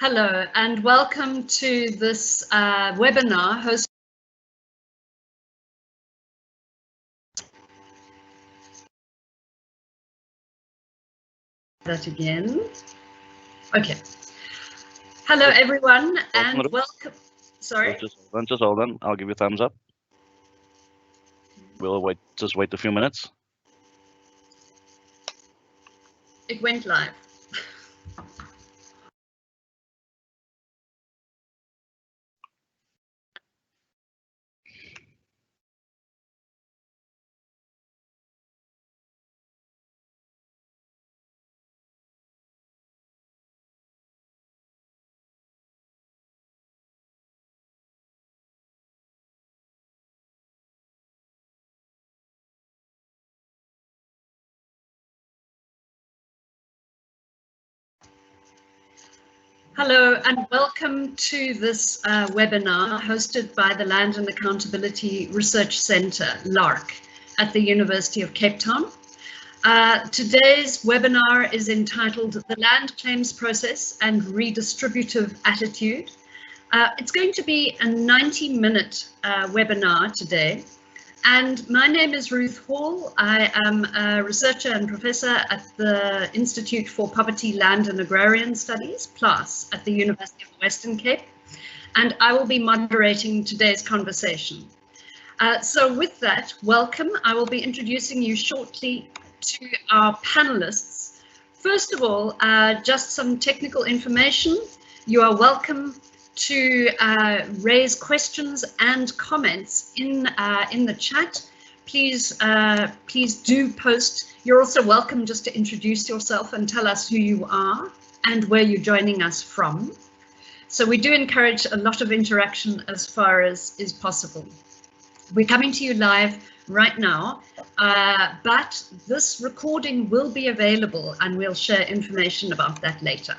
Hello and welcome to this webinar hosted that again. Okay. Hello everyone and welcome. Sorry. Just hold on. I'll give you a thumbs up. We'll wait. Just wait a few minutes. It went live. Hello and welcome to this webinar hosted by the Land and Accountability Research Centre, LARC, at the University of Cape Town. Today's webinar is entitled The Land Claims Process and Redistributive Attitude. It's going to be a 90-minute webinar today. And my name is Ruth Hall. I am a researcher and professor at the Institute for Poverty, Land and Agrarian Studies, PLAS, at the University of Western Cape. And I will be moderating today's conversation. So with that, welcome. I will be introducing you shortly to our panelists. First of all, just some technical information. You are welcome to raise questions and comments in the chat. Please do post. You're also welcome just to introduce yourself and tell us who you are and where you're joining us from. So we do encourage a lot of interaction as far as is possible. We're coming to you live right now, but this recording will be available and we'll share information about that later.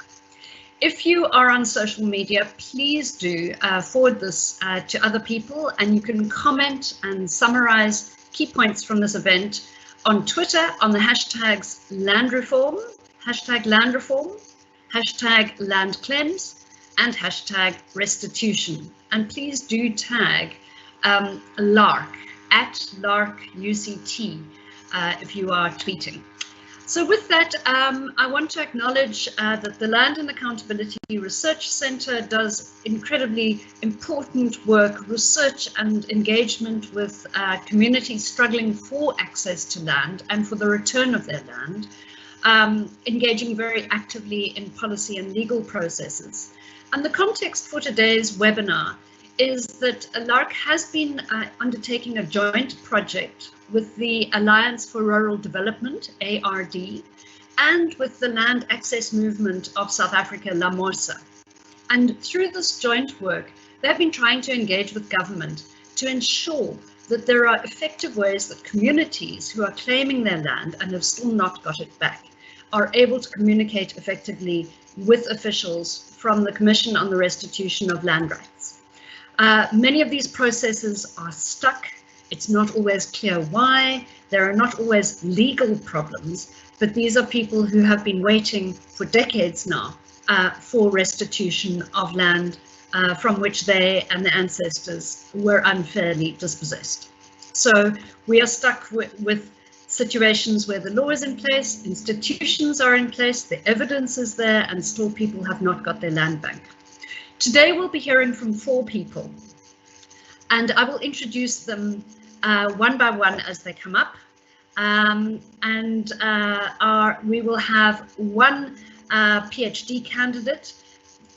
If you are on social media, please do forward this to other people, and you can comment and summarize key points from this event on Twitter on the hashtags landreform, hashtag landclaims, and hashtag restitution. And please do tag LARC at LARC-UCT if you are tweeting. So with that, I want to acknowledge that the Land and Accountability Research Centre does incredibly important work, research and engagement with communities struggling for access to land and for the return of their land, engaging very actively in policy and legal processes. And the context for today's webinar is that LARC has been undertaking a joint project with the Alliance for Rural Development, ARD, and with the Land Access Movement of South Africa, LAMOSA. And through this joint work, they've been trying to engage with government to ensure that there are effective ways that communities who are claiming their land and have still not got it back are able to communicate effectively with officials from the Commission on the Restitution of Land Rights. Many of these processes are stuck. It's not always clear why. There are not always legal problems, but these are people who have been waiting for decades now for restitution of land from which they and their ancestors were unfairly dispossessed. So we are stuck with situations where the law is in place, institutions are in place, the evidence is there, and still people have not got their land back. Today we'll be hearing from 4 people, and I will introduce them one by one as they come up, we will have one PhD candidate,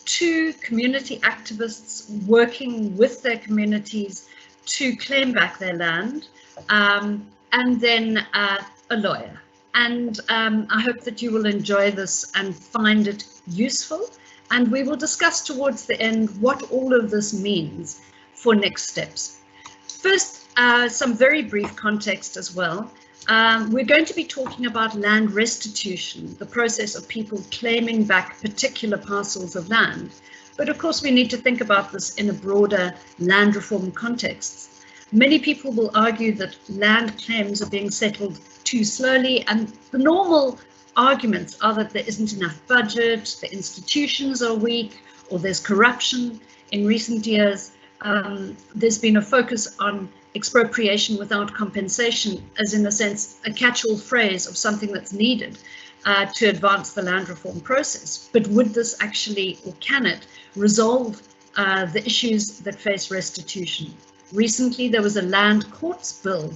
2 community activists working with their communities to claim back their land, and then a lawyer. And I hope that you will enjoy this and find it useful, and we will discuss towards the end what all of this means for next steps. First, some very brief context as well. We're going to be talking about land restitution, the process of people claiming back particular parcels of land. But of course, we need to think about this in a broader land reform context. Many people will argue that land claims are being settled too slowly, and the normal arguments are that there isn't enough budget, the institutions are weak, or there's corruption. In recent years, there's been a focus on expropriation without compensation, as in a sense, a catch-all phrase of something that's needed to advance the land reform process. But would this actually, or can it, resolve the issues that face restitution? Recently, there was a land courts bill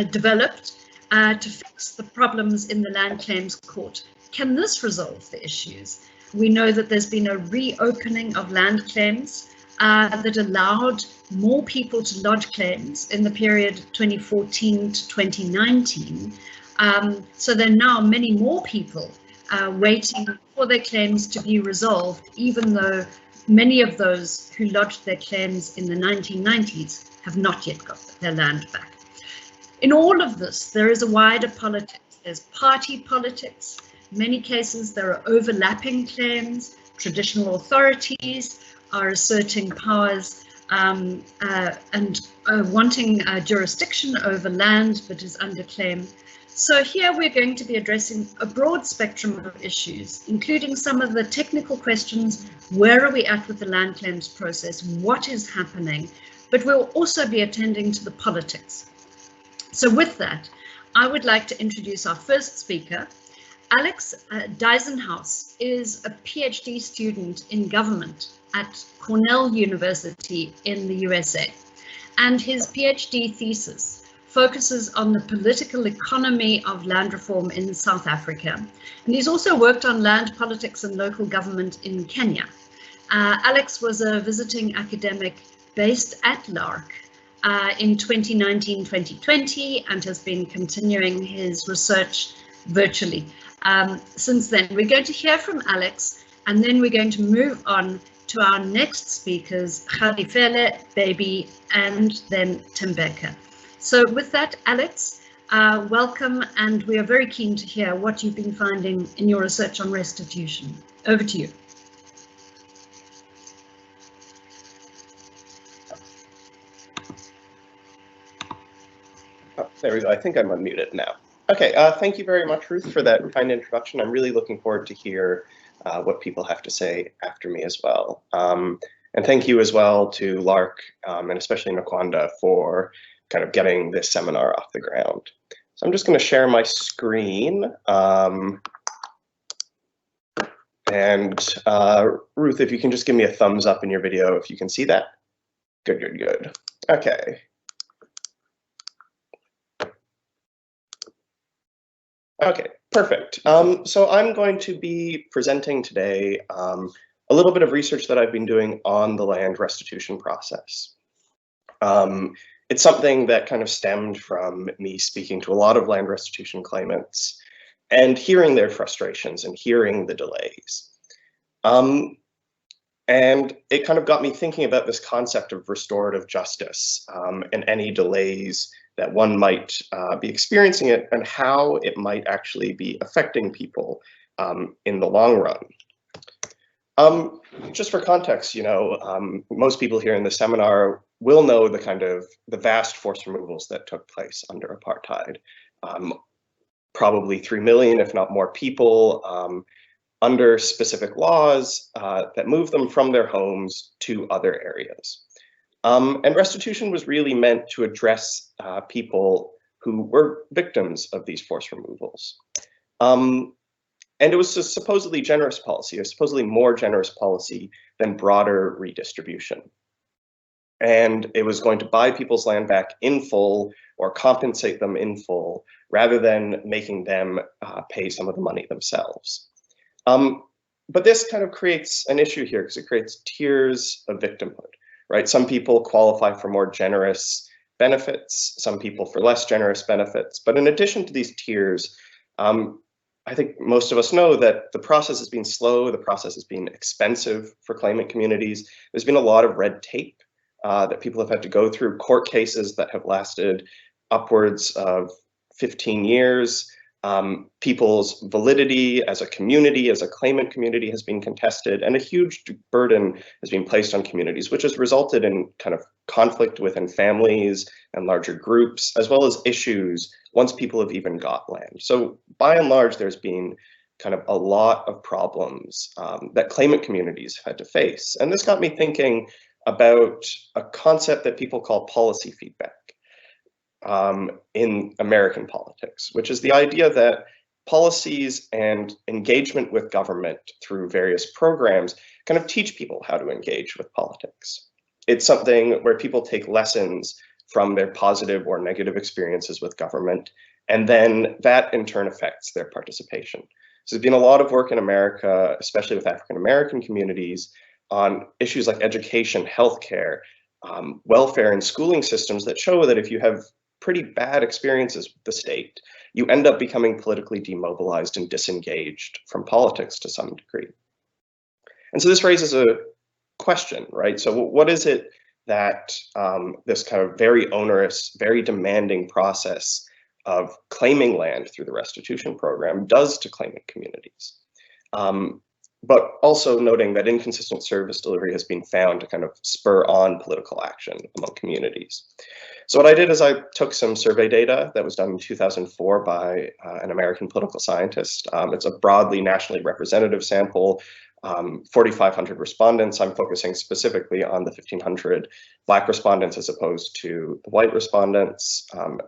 developed to fix the problems in the land claims court. Can this resolve the issues? We know that there's been a reopening of land claims that allowed more people to lodge claims in the period 2014 to 2019. So there are now many more people waiting for their claims to be resolved, even though many of those who lodged their claims in the 1990s have not yet got their land back. In all of this, there is a wider politics. There's party politics. In many cases, there are overlapping claims. Traditional authorities are asserting powers and wanting jurisdiction over land that is under claim. So here we're going to be addressing a broad spectrum of issues, including some of the technical questions. Where are we at with the land claims process? What is happening? But we'll also be attending to the politics. So with that, I would like to introduce our first speaker. Alex Deisenhaus is a PhD student in government at Cornell University in the USA, and his PhD thesis focuses on the political economy of land reform in South Africa. And he's also worked on land politics and local government in Kenya. Alex was a visiting academic based at LARC in 2019-2020 and has been continuing his research virtually since then. We're going to hear from Alex, and then we're going to move on to our next speakers, Havefor, Baby, and then Tembeka. So with that, Alex, welcome, and we are very keen to hear what you've been finding in your research on restitution. Over to you. Oh, there we go. I think I'm unmuted now. Okay, thank you very much, Ruth, for that kind introduction. I'm really looking forward to hear what people have to say after me as well. And thank you as well to LARC and especially Nakwanda for kind of getting this seminar off the ground. So I'm just going to share my screen. Ruth, if you can just give me a thumbs up in your video if you can see that. Good, good, good. Okay. Okay, perfect. So I'm going to be presenting today a little bit of research that I've been doing on the land restitution process. It's something that kind of stemmed from me speaking to a lot of land restitution claimants and hearing their frustrations and hearing the delays. And it kind of got me thinking about this concept of restorative justice and any delays that one might be experiencing it and how it might actually be affecting people in the long run. Just for context, you know, most people here in the seminar will know the vast forced removals that took place under apartheid. Probably 3 million, if not more people, under specific laws that moved them from their homes to other areas. And restitution was really meant to address people who were victims of these forced removals. And it was a supposedly generous policy, a supposedly more generous policy than broader redistribution. And it was going to buy people's land back in full or compensate them in full, rather than making them pay some of the money themselves. But this kind of creates an issue here because it creates tiers of victimhood, right? Some people qualify for more generous benefits, some people for less generous benefits. But in addition to these tiers, I think most of us know that the process has been slow, the process has been expensive for claimant communities. There's been a lot of red tape that people have had to go through, court cases that have lasted upwards of 15 years. People's validity as a community, as a claimant community, has been contested, and a huge burden has been placed on communities, which has resulted in kind of conflict within families and larger groups, as well as issues once people have even got land. So by and large, there's been kind of a lot of problems that claimant communities had to face. And this got me thinking about a concept that people call policy feedback in American politics, which is the idea that policies and engagement with government through various programs kind of teach people how to engage with politics. It's something where people take lessons from their positive or negative experiences with government, and then that in turn affects their participation. So there's been a lot of work in America, especially with African American communities, on issues like education, healthcare, welfare, and schooling systems that show that if you have pretty bad experiences with the state, you end up becoming politically demobilized and disengaged from politics to some degree. And so this raises a question, right? So what is it that this kind of very onerous, very demanding process of claiming land through the restitution program does to claimant communities? But also noting that inconsistent service delivery has been found to kind of spur on political action among communities. So what I did is I took some survey data that was done in 2004 by an American political scientist. It's a broadly nationally representative sample, 4,500 respondents. I'm focusing specifically on the 1,500 Black respondents as opposed to the white respondents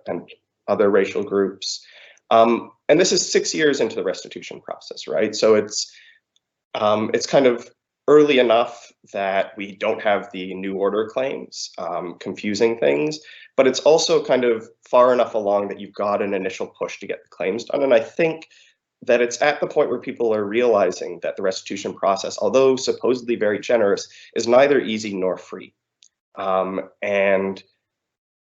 and other racial groups. And this is 6 years into the restitution process, right? So it's kind of early enough that we don't have the new order claims confusing things, but it's also kind of far enough along that you've got an initial push to get the claims done. And I think that it's at the point where people are realizing that the restitution process, although supposedly very generous, is neither easy nor free. And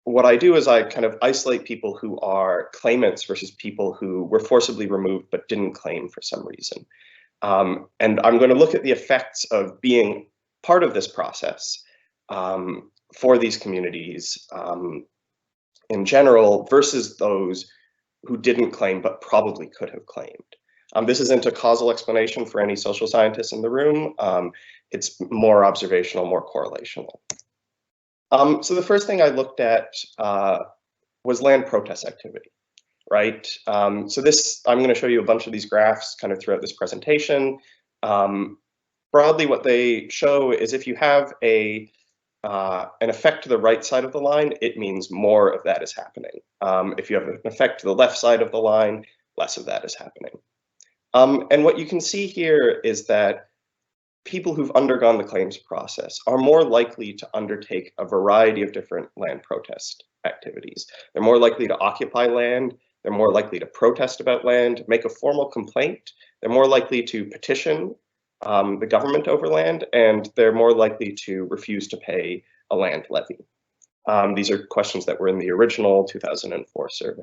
what I do is I kind of isolate people who are claimants versus people who were forcibly removed but didn't claim for some reason. And I'm going to look at the effects of being part of this process for these communities in general versus those who didn't claim but probably could have claimed. This isn't a causal explanation for any social scientists in the room. It's more observational, more correlational. So the first thing I looked at was land protest activity. Right. So this, I'm going to show you a bunch of these graphs kind of throughout this presentation. Broadly, what they show is if you have an effect to the right side of the line, it means more of that is happening. If you have an effect to the left side of the line, less of that is happening. And what you can see here is that people who've undergone the claims process are more likely to undertake a variety of different land protest activities. They're more likely to occupy land. They're more likely to protest about land, make a formal complaint. They're more likely to petition the government over land, and they're more likely to refuse to pay a land levy. These are questions that were in the original 2004 survey.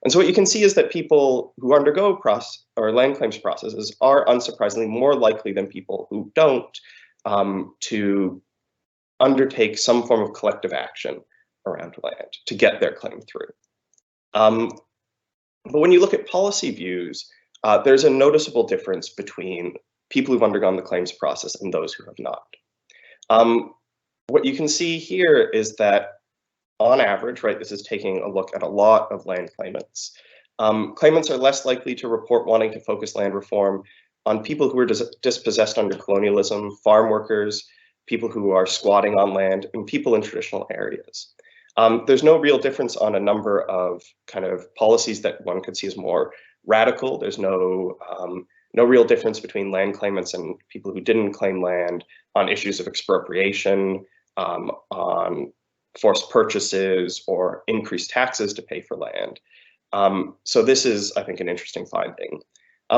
And so what you can see is that people who undergo land claims processes are unsurprisingly more likely than people who don't to undertake some form of collective action around land to get their claim through. But when you look at policy views, there's a noticeable difference between people who've undergone the claims process and those who have not. What you can see here is that on average, right, this is taking a look at a lot of land claimants. Claimants are less likely to report wanting to focus land reform on people who are dispossessed under colonialism, farm workers, people who are squatting on land, and people in traditional areas. There's no real difference on a number of kind of policies that one could see as more radical. There's no real difference between land claimants and people who didn't claim land on issues of expropriation, on forced purchases, or increased taxes to pay for land. So this is, I think, an interesting finding.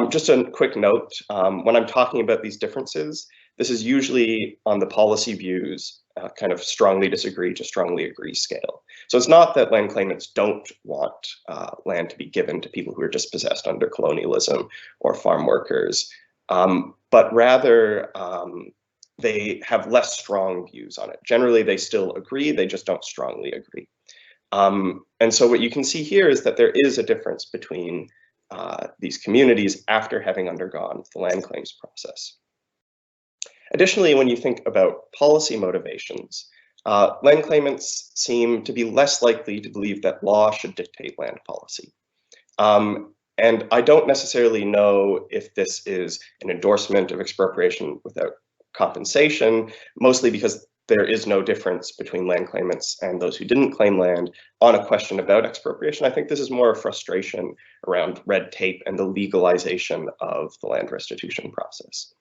Just a quick note, when I'm talking about these differences, this is usually on the policy views kind of strongly disagree to strongly agree scale. So it's not that land claimants don't want land to be given to people who are dispossessed under colonialism or farm workers, but rather they have less strong views on it. Generally, they still agree, they just don't strongly agree. And so what you can see here is that there is a difference between these communities after having undergone the land claims process. Additionally, when you think about policy motivations, land claimants seem to be less likely to believe that law should dictate land policy. And I don't necessarily know if this is an endorsement of expropriation without compensation, mostly because there is no difference between land claimants and those who didn't claim land on a question about expropriation. I think this is more a frustration around red tape and the legalization of the land restitution process.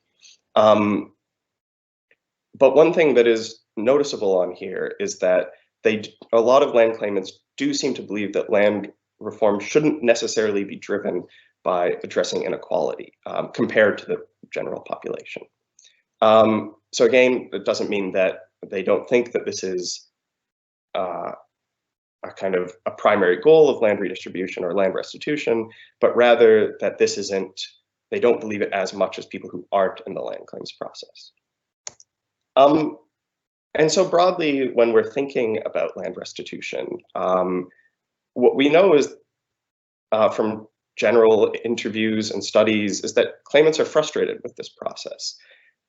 But one thing that is noticeable on here is that a lot of land claimants do seem to believe that land reform shouldn't necessarily be driven by addressing inequality compared to the general population. So again, it doesn't mean that they don't think that this is a kind of a primary goal of land redistribution or land restitution, but rather that this isn't, they don't believe it as much as people who aren't in the land claims process. And so broadly, when we're thinking about land restitution, what we know is from general interviews and studies is that claimants are frustrated with this process.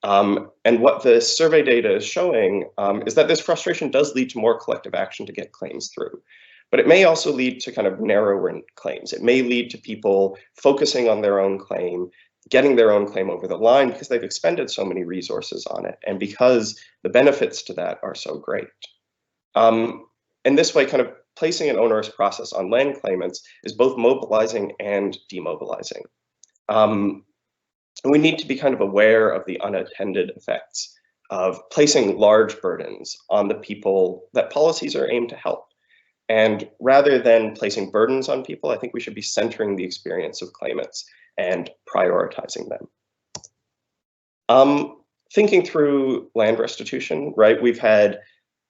And what the survey data is showing is that this frustration does lead to more collective action to get claims through. But it may also lead to kind of narrower claims. It may lead to people focusing on their own claim, getting their own claim over the line because they've expended so many resources on it and because the benefits to that are so great. In this way, kind of placing an onerous process on land claimants is both mobilizing and demobilizing. We need to be kind of aware of the unintended effects of placing large burdens on the people that policies are aimed to help. And rather than placing burdens on people, I think we should be centering the experience of claimants and prioritizing them. Thinking through land restitution, right? We've had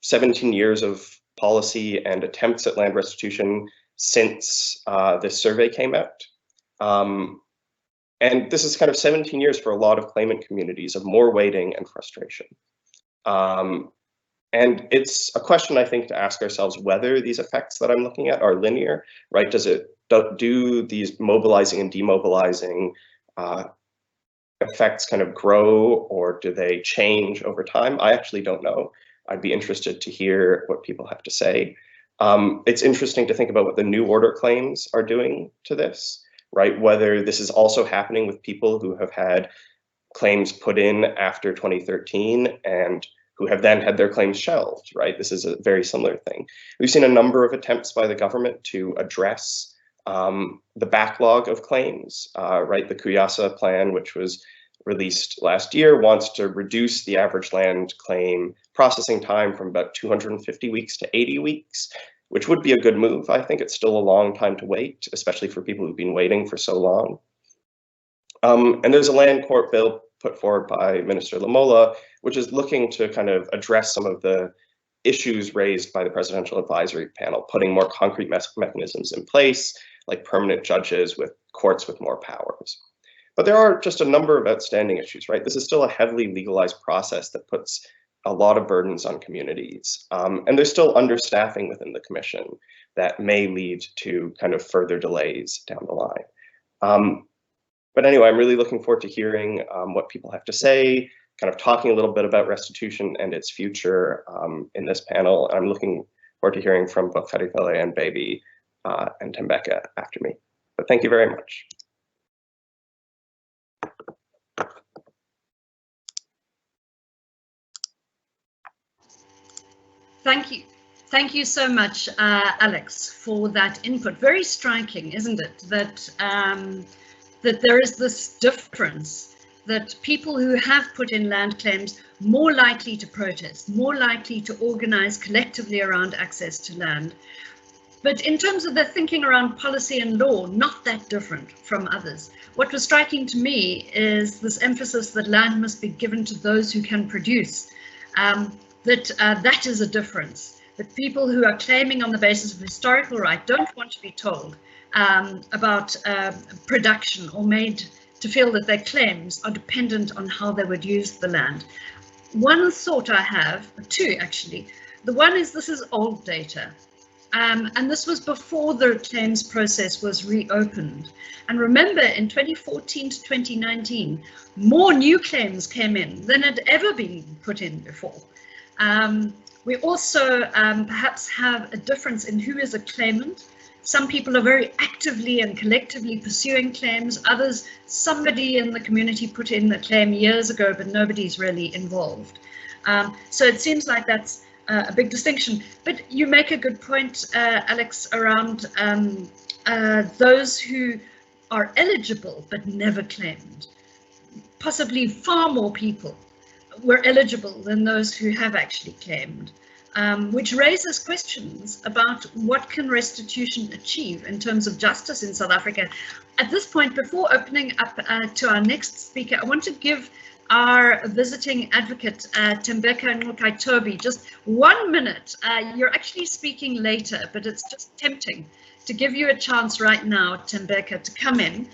17 years of policy and attempts at land restitution since this survey came out. And this is kind of 17 years for a lot of claimant communities of more waiting and frustration. And it's a question, I think, to ask ourselves whether these effects that I'm looking at are linear, right? Do these mobilizing and demobilizing effects kind of grow, or do they change over time? I actually don't know. I'd be interested to hear what people have to say. It's interesting to think about what the new order claims are doing to this, right? Whether this is also happening with people who have had claims put in after 2013 and who have then had their claims shelved, right? This is a very similar thing. We've seen a number of attempts by the government to address the backlog of claims, right? The Kuyasa plan, which was released last year, wants to reduce the average land claim processing time from about 250 weeks to 80 weeks, which would be a good move. I think it's still a long time to wait, especially for people who've been waiting for so long. And there's a land court bill put forward by Minister Lamola, which is looking to kind of address some of the issues raised by the Presidential Advisory Panel, putting more concrete mechanisms in place, like permanent judges with courts with more powers. But there are just a number of outstanding issues, right? This is still a heavily legalized process that puts a lot of burdens on communities. And there's still understaffing within the commission that may lead to kind of further delays down the line. But anyway, I'm really looking forward to hearing what people have to say, kind of talking a little bit about restitution and its future in this panel. I'm looking forward to hearing from both Harifele and Baby and Tembeka after me. But thank you very much. Thank you. Thank you so much, Alex, for that input. Very striking, isn't it, that that there is this difference, that people who have put in land claims more likely to protest, more likely to organize collectively around access to land. But in terms of their thinking around policy and law, not that different from others. What was striking to me is this emphasis that land must be given to those who can produce. That is a difference, that people who are claiming on the basis of historical right don't want to be told about production or made to feel that their claims are dependent on how they would use the land. One thought I have, two actually. The one is this is old data. And this was before the claims process was reopened. And remember, in 2014 to 2019, more new claims came in than had ever been put in before. We also perhaps have a difference in who is a claimant. Some people are very actively and collectively pursuing claims. Others, somebody in the community put in the claim years ago, but nobody's really involved. So it seems like that's a big distinction. But you make a good point, Alex, around those who are eligible but never claimed. Possibly far more people were eligible than those who have actually claimed, which raises questions about what can restitution achieve in terms of justice in South Africa. At this point, before opening up to our next speaker, I want to give our visiting advocate, Thembeka Nxukaitobi, just 1 minute. You're actually speaking later, but it's just tempting to give you a chance right now, Thembeka, to come in.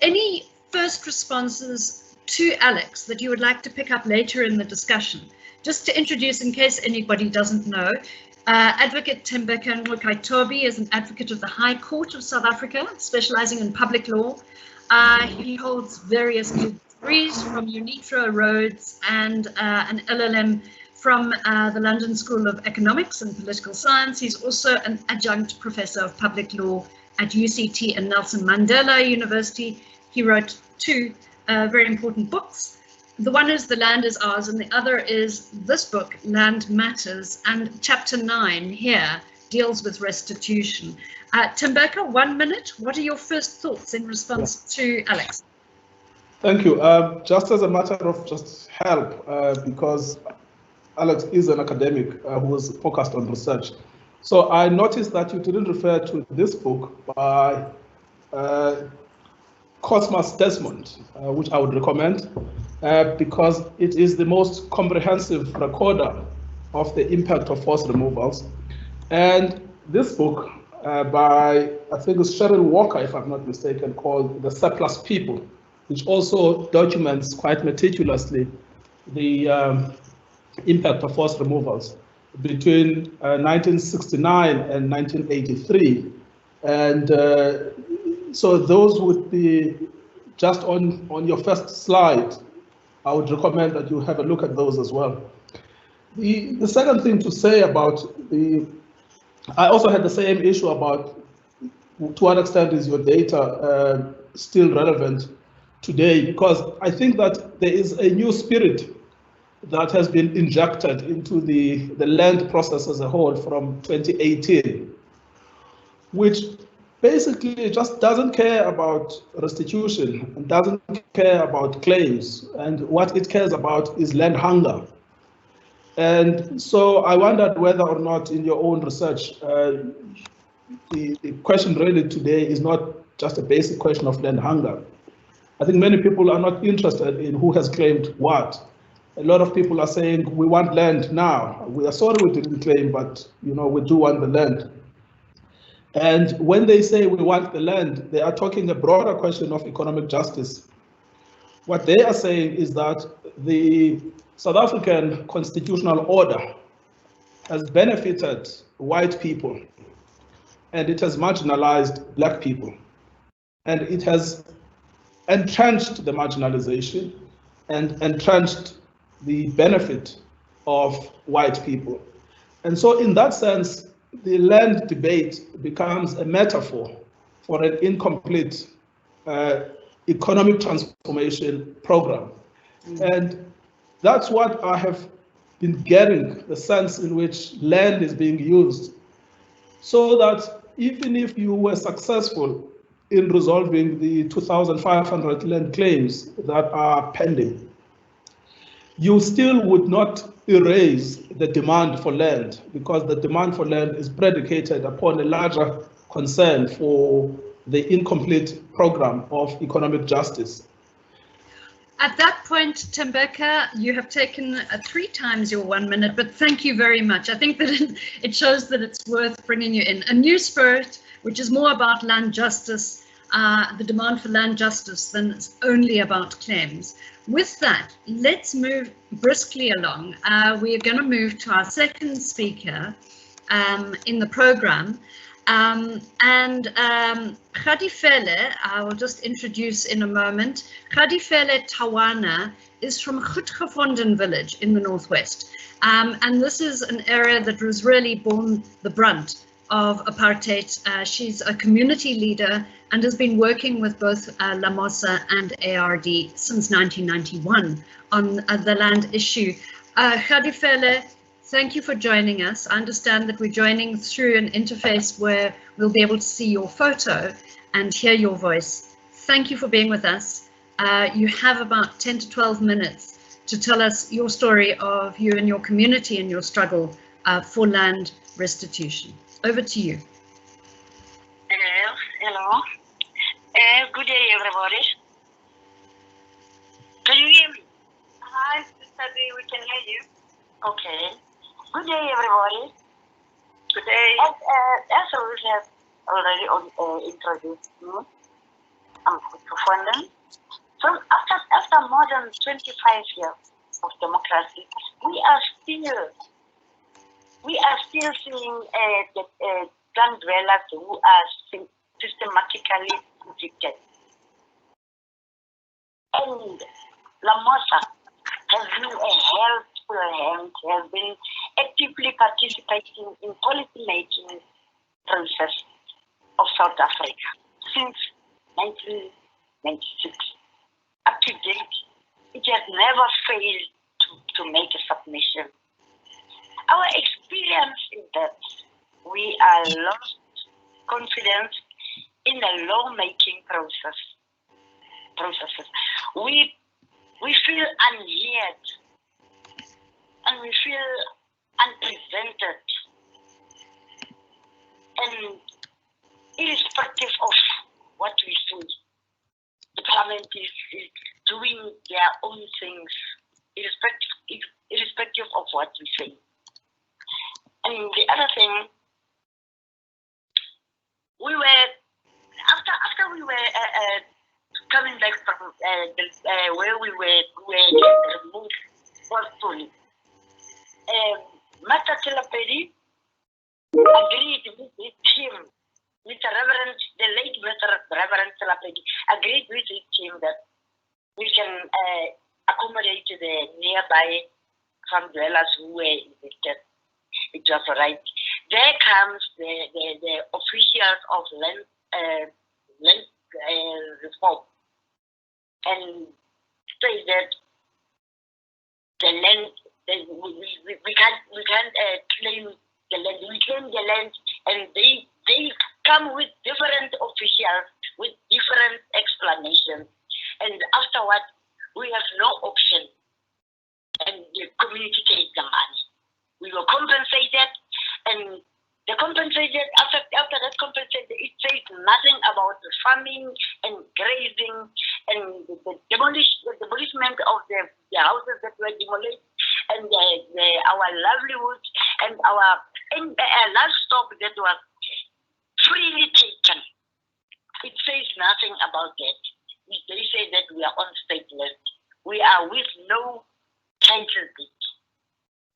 Any first responses to Alex that you would like to pick up later in the discussion? Just to introduce, in case anybody doesn't know, Advocate Thembeka Nxukaitobi is an advocate of the High Court of South Africa, specializing in public law. He holds various degrees from UNITRO, Rhodes, and an LLM from the London School of Economics and Political Science. He's also an adjunct professor of public law at UCT and Nelson Mandela University. He wrote two very important books. The one is The Land is Ours, and the other is this book, Land Matters, and chapter 9 here deals with restitution. Thembeka, 1 minute. What are your first thoughts in response to Alex? Thank you. Just as a matter of just help, because Alex is an academic who is focused on research. So I noticed that you didn't refer to this book by Cosmas Desmond, which I would recommend, because it is the most comprehensive recorder of the impact of forced removals. And this book by, I think it's Cheryl Walker, if I'm not mistaken, called The Surplus People, which also documents quite meticulously the impact of forced removals between 1969 and 1983. And so those would be just on your first slide. I would recommend that you have a look at those as well. The second thing to say about I also had the same issue about to what extent is your data still relevant today, because I think that there is a new spirit that has been injected into the land process as a whole from 2018, which basically just doesn't care about restitution and doesn't care about claims, and what it cares about is land hunger. And so I wondered whether or not in your own research, the question really today is not just a basic question of land hunger. I think many people are not interested in who has claimed what. A lot of people are saying, we want land now. We are sorry we didn't claim, but we do want the land. And when they say we want the land, they are talking a broader question of economic justice. What they are saying is that the South African constitutional order has benefited white people, and it has marginalized black people, and it has entrenched the marginalization and entrenched the benefit of white people. And so in that sense, the land debate becomes a metaphor for an incomplete economic transformation program. And that's what I have been getting, the sense in which land is being used, so that even if you were successful in resolving the 2,500 land claims that are pending, you still would not erase the demand for land, because the demand for land is predicated upon a larger concern for the incomplete program of economic justice. At that point, Thembeka, you have taken 3 times your 1 minute, but thank you very much. I think that it shows that it's worth bringing you in. A new spirit, which is more about land justice, the demand for land justice, than it's only about claims. With that, let's move briskly along. We are going to move to our second speaker in the program. Khadifele, I will just introduce in a moment. Khadifele Tawana is from Goedgevonden village in the northwest. And this is an area that was really borne the brunt of apartheid. She's a community leader and has been working with both LAMOSA and ARD since 1991 on the land issue. Khadifele, thank you for joining us. I understand that we're joining through an interface where we'll be able to see your photo and hear your voice. Thank you for being with us. You have about 10 to 12 minutes to tell us your story of you and your community and your struggle for land restitution. Over to you. Hello. Good day, everybody. Can you hear me? Hi, Sister B, we can hear you. Okay. Good day, everybody. Good day. As we have already introduced me, I'm forland. So after more than 25 years of democracy, we are still seeing the land dwellers who are systematically evicted. And LAMOSA has been a helpful hand, has been actively participating in policy making process of South Africa since 1996. Up to date, it has never failed to make a submission. Our experience is that we are lost confidence in the lawmaking processes. We feel unheard and we feel unpresented. And irrespective of what we see, the parliament is doing their own things, irrespective of what we say. And the other thing, we were after we were coming back from where we were removed forcefully. Master Telapedi agreed with his team, the late Mr. Reverend Telapedi agreed with his team that we can accommodate the nearby farm dwellers who were evicted. It was right. There comes the officials of land reform and say that the land we can't claim the land. We claim the land, and they come with different officials with different explanations, and afterward we have no option, and the community takes the money. We were compensated, and the compensated after that compensated, it says nothing about the farming and grazing and the demolishment of the houses that were demolished, and our livelihoods and our livestock that was freely taken. It says nothing about that. They say that we are on state land. We are with no title deed.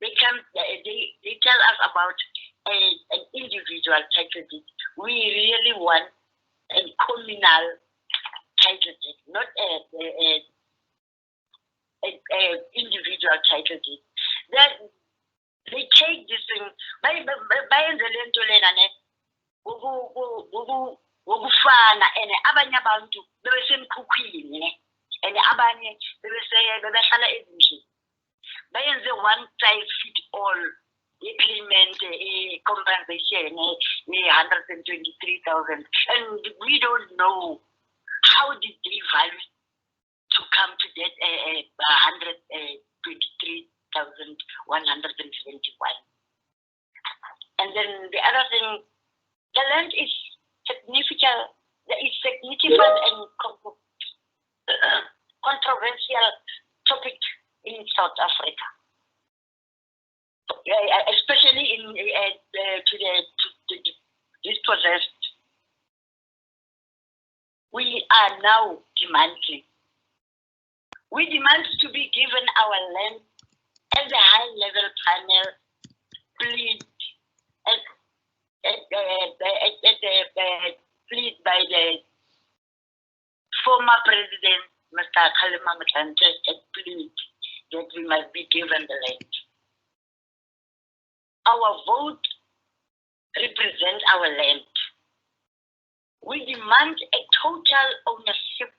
They tell us about an individual title deed. We really want a communal title deed, not a individual title deed. That they take this thing by the land to learn ukufana and abanye abantu bebesemkhukhwini and abanye bebehlala ezindlini. Bayenze one size fit all claimant compensation 123,000, and we don't know how did they value to come to that 123,171. And then the other thing, the land is significant. It's significant and controversial topic in South Africa, especially in to the dispossessed. We are now demanding. We demand to be given our land as a high-level panel plead plead by the former president, Mr. Kgalema Motlanthe, plead that we must be given the land. Our vote represent our land. We demand a total ownership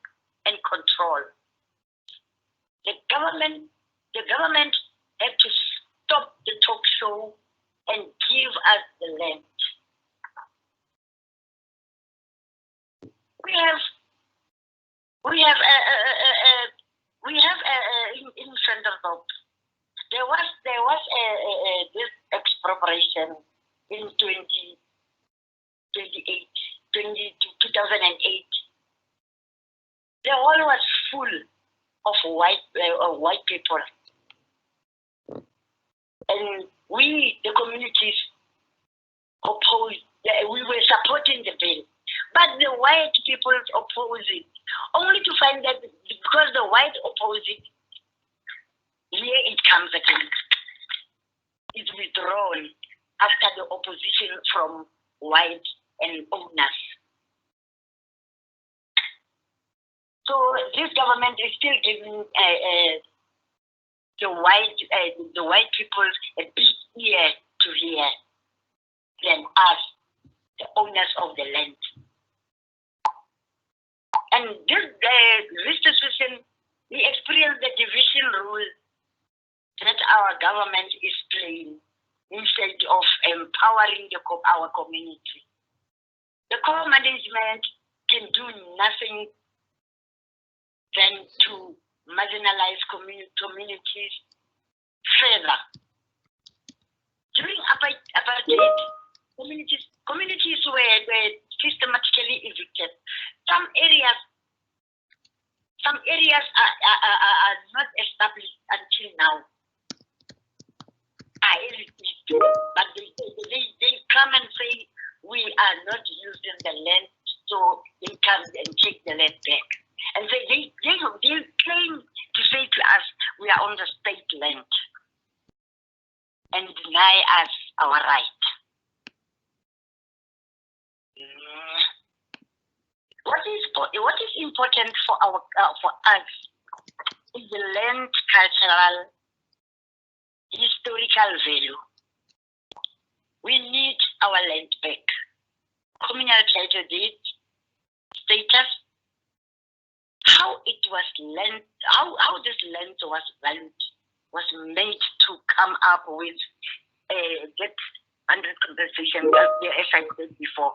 and control. The government had to stop the talk show and give us the land. We have in Centerville. There was this expropriation in 2008. The hall was full of white people, and we, the communities, opposed. We were supporting the bill, but the white people opposed it, only to find that because the white oppose it, here it comes again. It's withdrawn after the opposition from white and owners. So this government is still giving the white people a big ear to hear than us, the owners of the land. And this restitution, we experience the division rule that our government is playing instead of empowering our community. The core management can do nothing than to marginalize communities further. During apartheid, communities were systematically evicted. Some areas are not established until now. But they come and say we are not using the land, so they come and take the land back. And so they claim to say to us we are on the state land and deny us our right. What is important for us is the land cultural, historical value. We need our land back. Communal title deed, status, how it was land, how this land was valued, was made to come up with that 100 compensation, as I said before.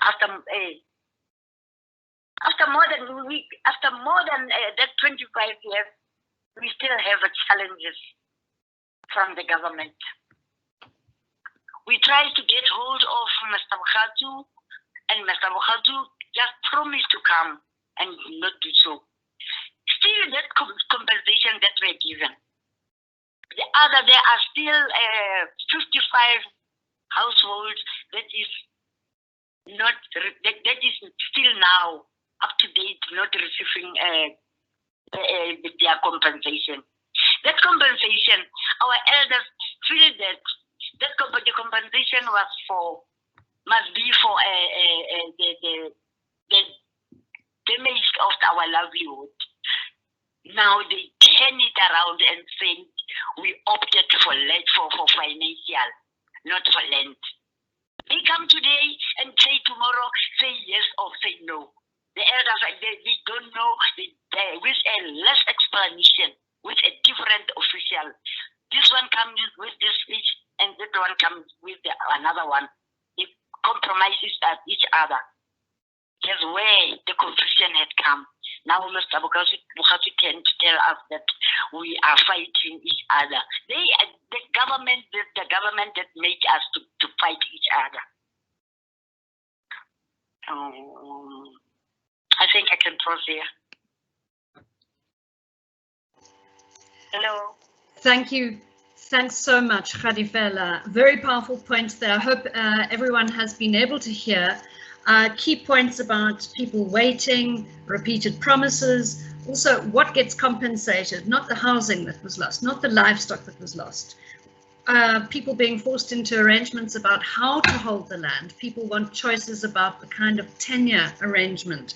After more than that 25 years, we still have challenges from the government. We tried to get hold of Mr. Bukhatu, and Mr. Bukhatu just promised to come and not do so. Still, that compensation that we're given. There are still 55 households that is still now up to date, not receiving their compensation. That compensation, our elders feel that the compensation must be for the damage of our livelihood. Now they turn it around and say we opted for financial, not for land. They come today and say tomorrow, say yes or say no. The elders, they don't know, with a less explanation, with a different official. This one comes with this speech and that one comes with another one. They compromises at each other. That's where the confusion had come. Now Mr. Bukhatu can tell us that we are fighting each other. The government that made us to fight each other. I think I can pause here. Hello. Thank you. Thanks so much, Khadifela. Very powerful points there. I hope everyone has been able to hear key points about people waiting, repeated promises, also what gets compensated, not the housing that was lost, not the livestock that was lost. People being forced into arrangements about how to hold the land. People want choices about the kind of tenure arrangement,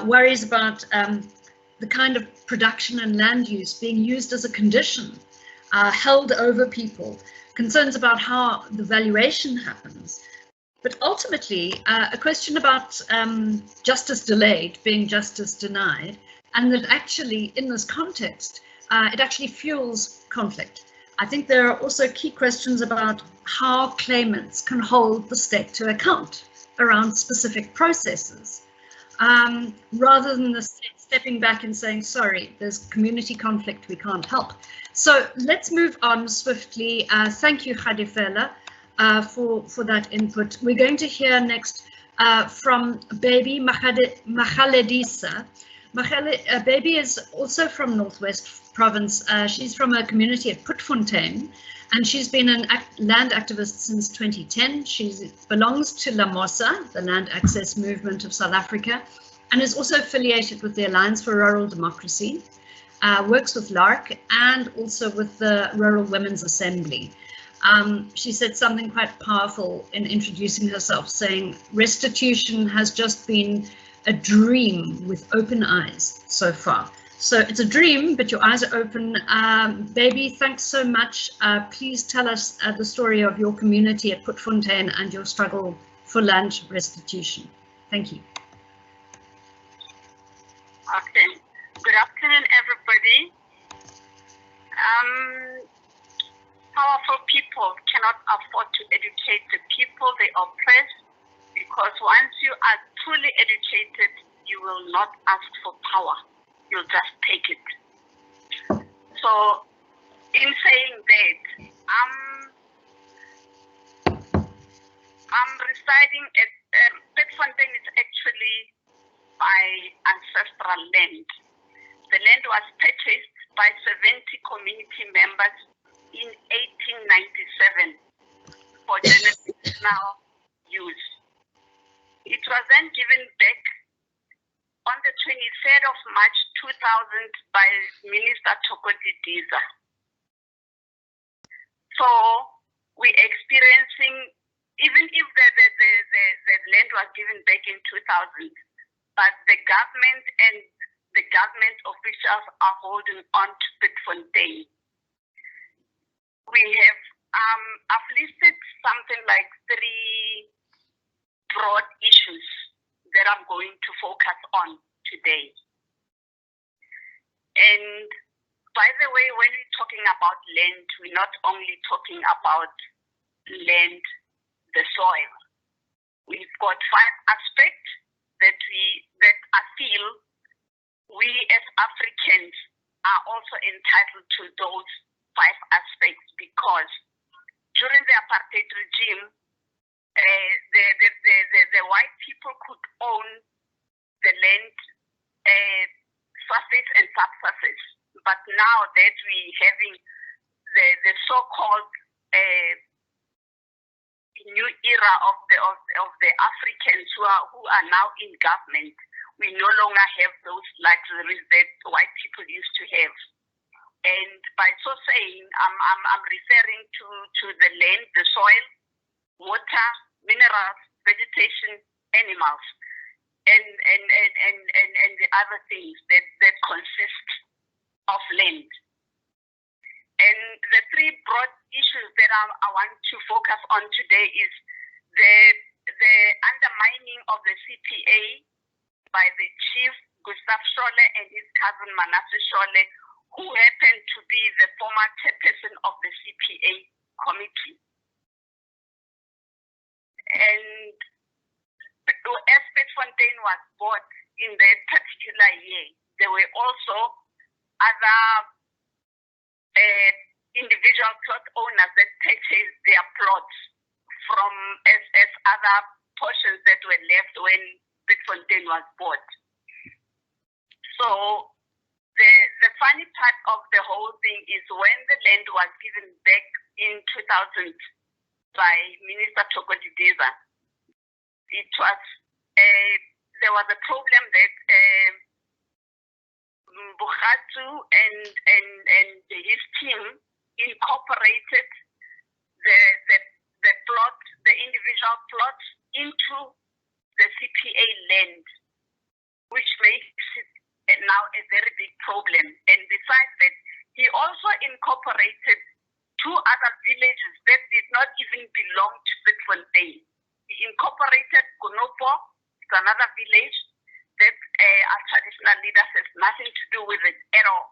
worries about the kind of production and land use being used as a condition, held over people. concerns about how the valuation happens, but ultimately a question about justice delayed being justice denied, and that actually in this context, it actually fuels conflict. I think there are also key questions about how claimants can hold the state to account around specific processes, rather than the state stepping back and saying, sorry, there's community conflict, we can't help. So let's move on swiftly. Thank you, Khadifela, for that input. We're going to hear next from Baby Makhaledisa. Baby is also from Northwest Province. She's from a community at Putfontein, and she's been a land activist since 2010. She belongs to LAMOSA, the Land Access Movement of South Africa, and is also affiliated with the Alliance for Rural Democracy, works with LARC and also with the Rural Women's Assembly. She said something quite powerful in introducing herself, saying, restitution has just been a dream with open eyes so far. So it's a dream, but your eyes are open. Baby, thanks so much. Please tell us the story of your community at Putfontein and your struggle for land restitution. Thank you. Okay. Good afternoon, everybody. Powerful people cannot afford to educate the people they oppress, because once you are truly educated, you will not ask for power. You'll just take it. So, in saying that, I'm residing at Putfontein is actually my ancestral land. The land was purchased by 70 community members in 1897 for generational use. It was then given back on the 23rd of March 2000 by Minister Toclaiming. So we're experiencing, even if the land was given back in 2000, but the government and the government officials are holding on to Putfontein. We have, I've listed something like 3 broad issues that I'm going to focus on today. And by the way, when we're talking about land, we're not only talking about land, the soil. We've got 5 aspects that I feel we as Africans are also entitled to those 5 aspects, because during the apartheid regime, the white people could own the land, surface and subsurface. But now that we're having the so-called new era of the Africans who are now in government, we no longer have those luxuries that white people used to have. And by so saying, I'm referring to the land, the soil, water, minerals, vegetation, animals, and the other things that consist of land. And the 3 broad issues that I want to focus on today is the undermining of the CPA by the chief Gustav Scholle and his cousin Manasseh Scholle, who happened to be the former chairperson of the CPA committee. And as Putfontein was bought in that particular year, there were also other individual plot owners that purchased their plots from as other portions that were left when Putfontein was bought. So the funny part of the whole thing is when the land was given back in 2000 by Minister Toclaiming, it was there was a problem that Bukhatu and his team incorporated the plot, the individual plots, into the CPA land, which makes it now a very big problem. And besides that, he also incorporated 2 other villages didn't belong to Bitfontein. He incorporated Kunopo, it's another village that our traditional leaders has nothing to do with it at all.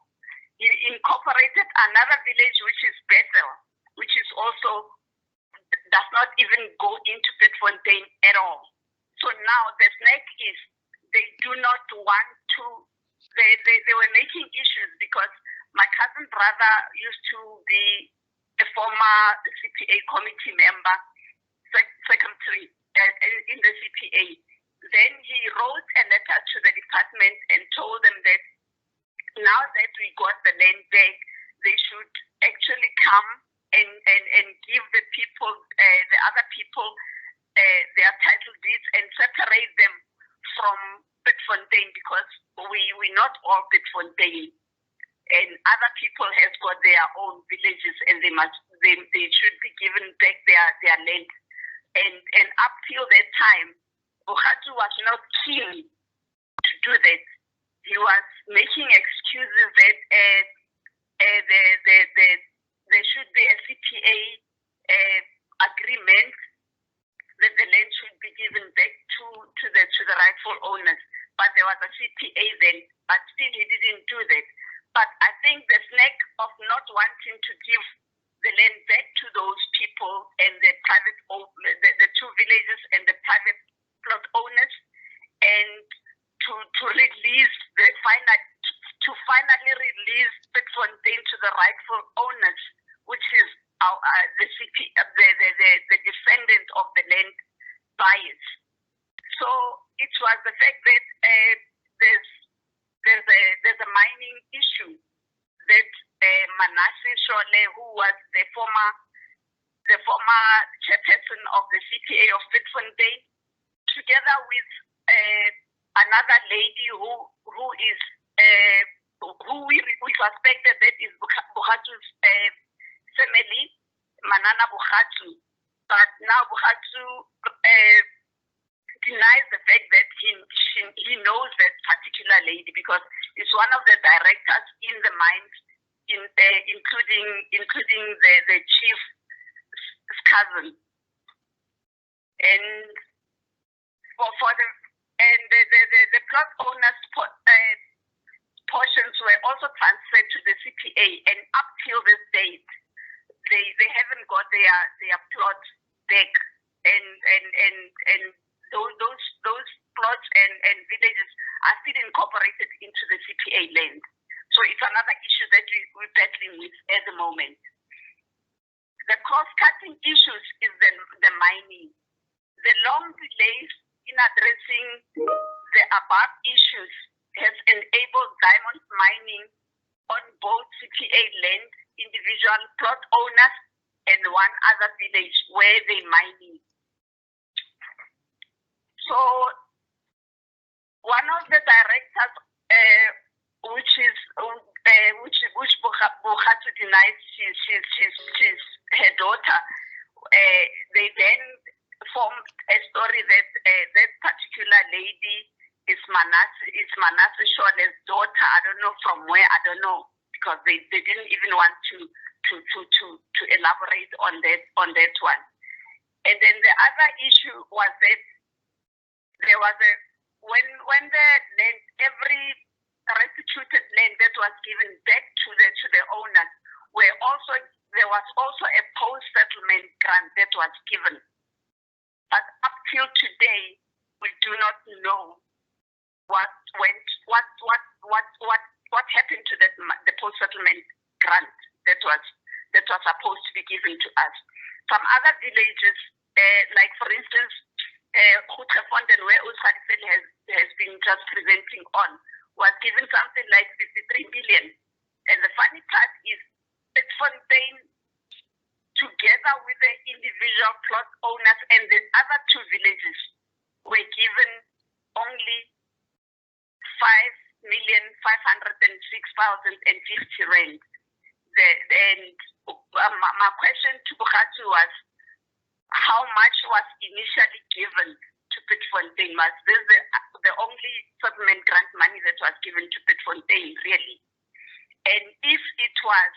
He incorporated another village, which is Bethel, which is also does not even go into Bitfontein at all. So now the snack is they do not want to, they were making issues because my cousin brother used to be a former CPA committee member, secretary in the CPA. Then he wrote a letter to the department and told them that now that we got the land back, they should actually come and give the people, the other people, their title deeds and separate them from Bitfontein because we're not all Bitfontein. And other people have got their own villages and they should be given back their land. And up till that time, Buhatu was not keen to do that. He was making excuses that there should be a CPA agreement that the land should be given back to the rightful owners. But there was a CPA then, but still he didn't do that. But I think the snack of not wanting to give the land back to those people and the private, the two villages and the private plot owners, and to release finally release Bitfontein to the rightful owners, which is the descendant of the land buyers. So it was the fact that there's a mining issue that Manasseh Shole, who was the former chairperson of the CPA of Bitfontein, together with another lady who we suspected that is Buhatu's family, Manana Buhatu. But now Buhatu denies the fact that he knows that particular lady because it's one of the directors in the mines, including the chief's cousin. And the plot owners portions were also transferred to the CPA, and up till this date, they haven't got their plot back, and those plots and villages are still incorporated into the CPA land. So it's another issue that we're battling with at the moment. The cost-cutting issues is the mining. The long delays in addressing the above issues has enabled diamond mining on both CPA land, individual plot owners, and one other village where they mining. So one of the directors, which Buhatu denies she's her daughter, they then formed a story that that particular lady is Manasseh Shole's daughter. I don't know from where, I don't know, because they didn't even want to elaborate on that one. And then the other issue was that there was when the land, every restituted land that was given back to the owners, there was also a post-settlement grant that was given. But up till today, we do not know what happened to the post-settlement grant that was supposed to be given to us. Some other villages, like for instance, Goedgevonden, where Oudtshoorn has been just presenting on, was given something like 53 million. And the funny part is Bitfontein, together with the individual plot owners and the other two villages, were given only 5,506,050 rand. My question to Buhatu was, how much was initially given to Bitfontein? Was this the only settlement grant money that was given to Bitfontein, really? And if it was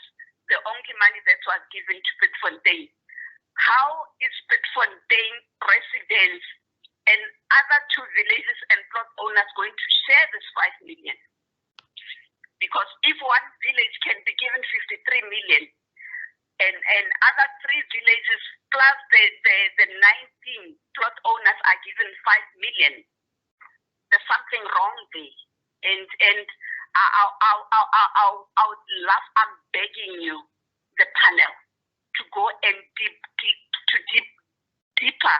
the only money that was given to Bitfontein, how is Petfontein residents and other 2 villages and plot owners going to share this 5 million? Because if one village can be given 53 million and other 3 villages plus the 19 plot owners are given 5 million, there's something wrong there. And I would love, I'm begging you, the panel, to go and deeper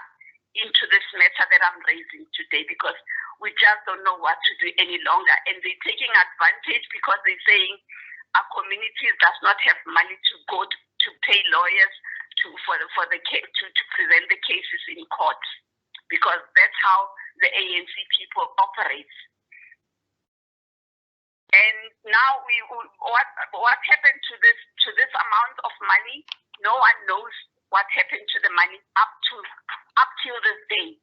into this matter that I'm raising today, because we just don't know what to do any longer. And they're taking advantage because they're saying our communities does not have money to go to pay lawyers for the case to present the cases in court, because that's how the ANC people operate. And now what happened to this amount of money? No one knows what happened to the money up till this day.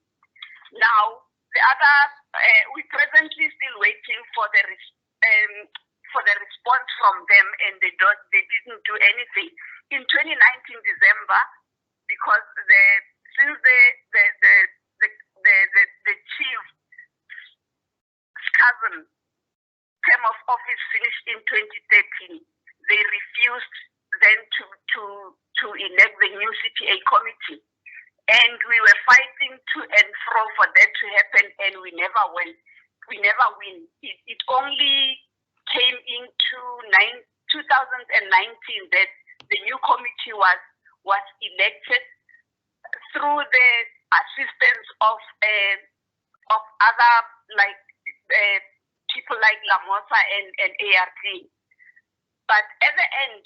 Now the other, we're presently still waiting for the response from them, and they didn't do anything in 2019 December, because since the chief's cousin term of office finished in 2013, they refused then to elect the new CPA committee, and we were fighting to and fro for that to happen, and we never win. It only came into 2019 that the new committee was elected through the assistance of other people like Lamosa and ARD. But at the end,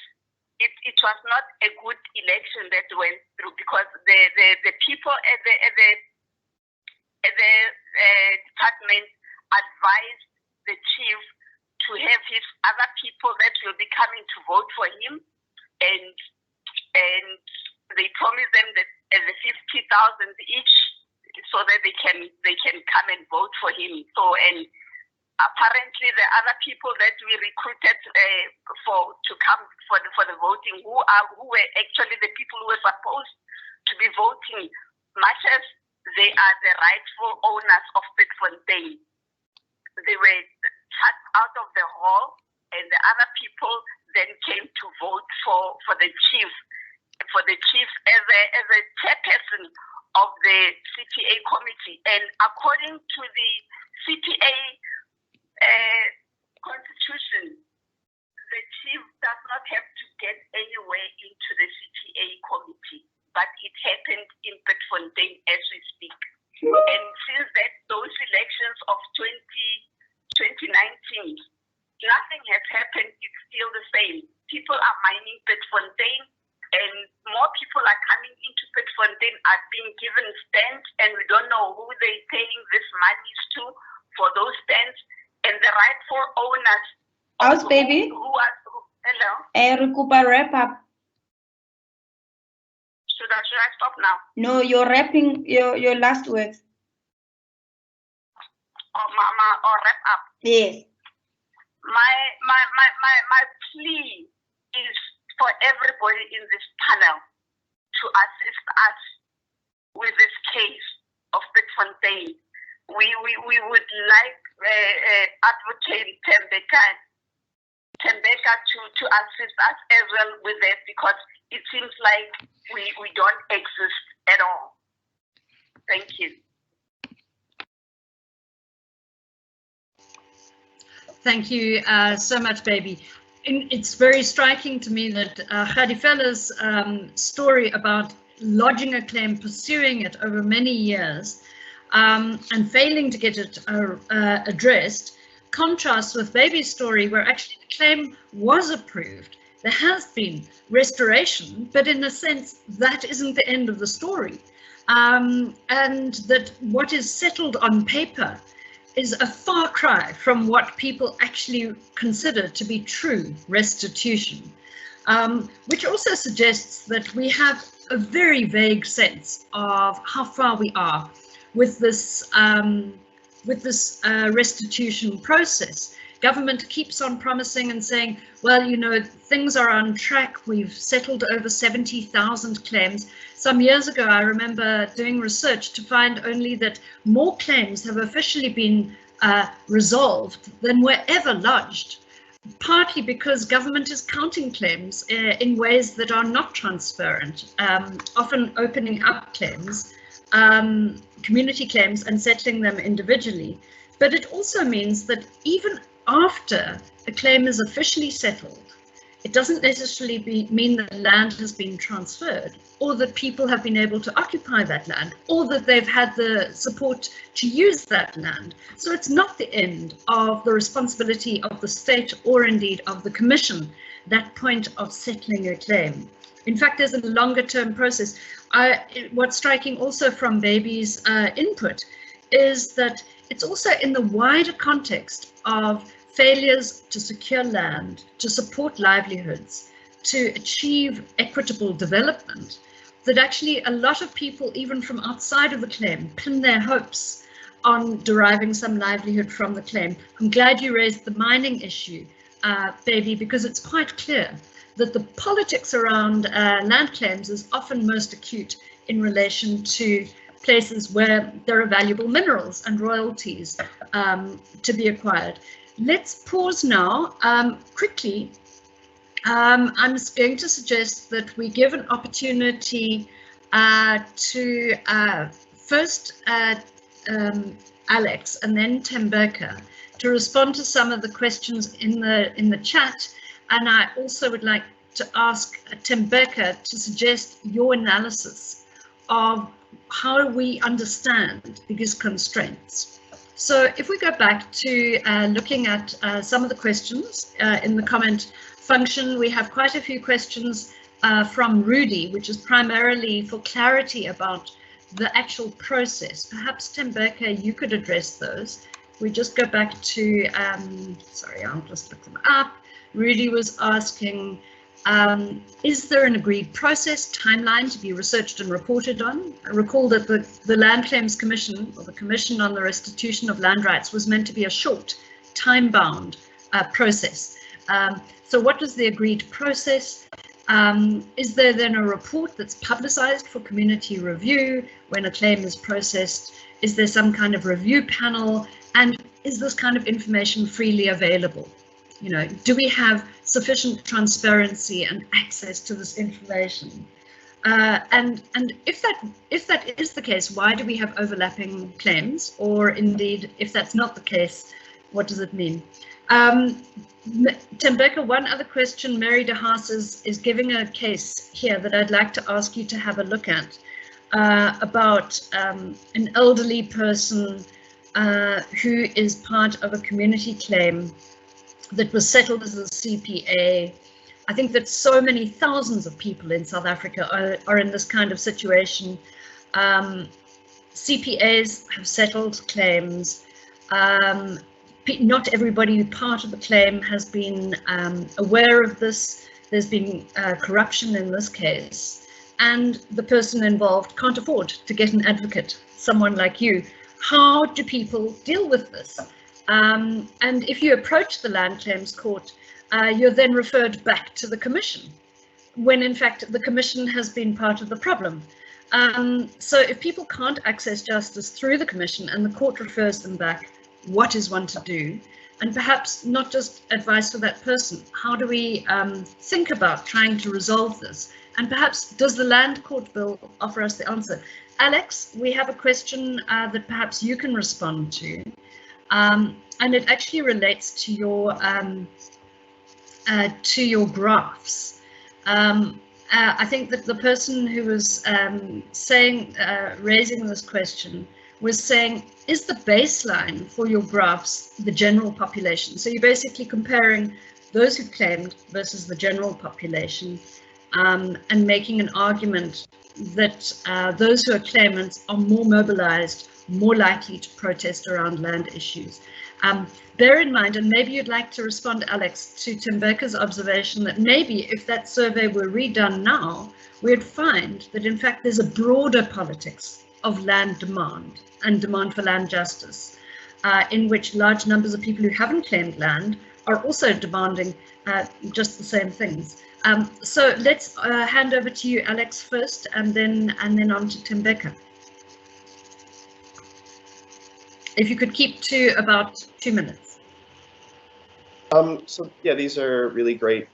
it was not a good election that went through, because the people at the department advised the chief to have his other people that will be coming to vote for him, and they promised them that the 50,000 each, so that they can come and vote for him. So, and apparently the other people that we recruited to come for the voting, who were actually the people who were supposed to be voting, much as they are the rightful owners of Petfontein, they were shut out of the hall, and the other people then came to vote for the chief as a chairperson of the CPA committee. And according to the CPA constitution, the chief does not have to get anywhere into the CPA committee, but it happened in Petfontein as we speak. And since those elections of 2019, nothing has happened. It's still the same. People are mining Petfontein, and more people are coming into Petfontein, are being given stands, and we don't know who they're paying this monies to for those stands. And the rightful owners. House baby. Hello. Recupa wrap up. Should I stop now? No, you're wrapping your last words. Or wrap up. Yes. My plea is for everybody in this panel to assist us with this case of Petfontein. We would like advocate Tembeka to assist us as well with that, because it seems like we don't exist at all. Thank you. Thank you so much, baby. It's very striking to me that Khadifela's story about lodging a claim, pursuing it over many years, and failing to get it addressed, contrasts with Baby's story, where actually the claim was approved. There has been restoration, but in a sense, that isn't the end of the story. And that what is settled on paper is a far cry from what people actually consider to be true restitution, which also suggests that we have a very vague sense of how far we are with this restitution process. government keeps on promising and saying, well, you know, things are on track. We've settled over 70,000 claims. Some years ago, I remember doing research to find only that more claims have officially been resolved than were ever lodged, partly because government is counting claims in ways that are not transparent, often opening up claims, community claims, and settling them individually. But it also means that even after a claim is officially settled, it doesn't necessarily mean that land has been transferred, or that people have been able to occupy that land, or that they've had the support to use that land. So it's not the end of the responsibility of the state, or indeed of the commission, that point of settling a claim. In fact, there's a longer term process. What's striking also from Baby's input is that it's also in the wider context of failures to secure land, to support livelihoods, to achieve equitable development, that actually a lot of people, even from outside of the claim, pin their hopes on deriving some livelihood from the claim. I'm glad you raised the mining issue, Baby, because it's quite clear that the politics around land claims is often most acute in relation to places where there are valuable minerals and royalties to be acquired. Let's pause now quickly. I'm going to suggest that we give an opportunity to first Alex and then Thembeka to respond to some of the questions in the chat. And I also would like to ask Thembeka to suggest your analysis of how we understand these constraints. So if we go back to looking at some of the questions in the comment function, we have quite a few questions from Rudy, which is primarily for clarity about the actual process. Perhaps Thembeka, you could address those. We just go back to, sorry, I'll just look them up. Rudy was asking, is there an agreed process timeline to be researched and reported on? I recall that the Land Claims Commission, or the Commission on the Restitution of Land Rights, was meant to be a short, time-bound process. So what was the agreed process? Is there then a report that's publicized for community review when a claim is processed? Is there some kind of review panel? And is this kind of information freely available? You know, do we have sufficient transparency and access to this information? And if that is the case, why do we have overlapping claims? Or indeed, if that's not the case, what does it mean? Thembeka, one other question, Mary de Haas is giving a case here that I'd like to ask you to have a look at about an elderly person who is part of a community claim that was settled as a CPA. I think that so many thousands of people in South Africa are in this kind of situation. CPAs have settled claims. Not everybody part of the claim has been aware of this. There's been corruption in this case, and the person involved can't afford to get an advocate, someone like you. How do people deal with this? And if you approach the Land Claims Court, you're then referred back to the Commission, when in fact the Commission has been part of the problem. So if people can't access justice through the Commission and the court refers them back, what is one to do? And perhaps not just advice for that person. How do we think about trying to resolve this? And perhaps does the Land Court Bill offer us the answer? Alex, we have a question that perhaps you can respond to. And it actually relates to your graphs. I think that the person who was raising this question was saying, is the baseline for your graphs the general population? So you're basically comparing those who claimed versus the general population, and making an argument that those who are claimants are more mobilized, more likely to protest around land issues. Bear in mind, and maybe you'd like to respond, Alex, to Thembeka's observation that maybe if that survey were redone now, we'd find that in fact there's a broader politics of land demand and demand for land justice. in which large numbers of people who haven't claimed land are also demanding just the same things. So let's hand over to you, Alex, first, and then on to Tembeka. If you could keep to about 2 minutes. So yeah, these are really great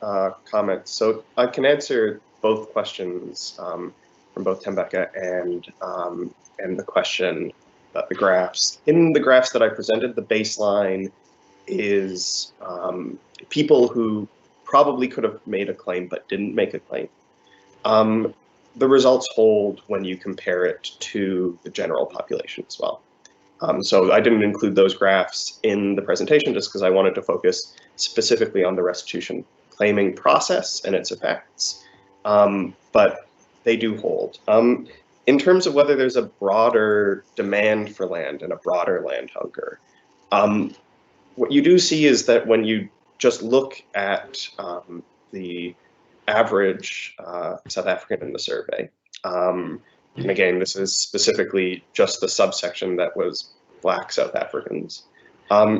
comments. So I can answer both questions from both Tembeka and the question about the graphs. In the graphs that I presented, the baseline is people who probably could have made a claim but didn't make a claim. The results hold when you compare it to the general population as well. So I didn't include those graphs in the presentation just because I wanted to focus specifically on the restitution claiming process and its effects, but they do hold. In terms of whether there's a broader demand for land and a broader land hunger, what you do see is that when you just look at the average South African in the survey, and again, this is specifically just the subsection that was Black South Africans,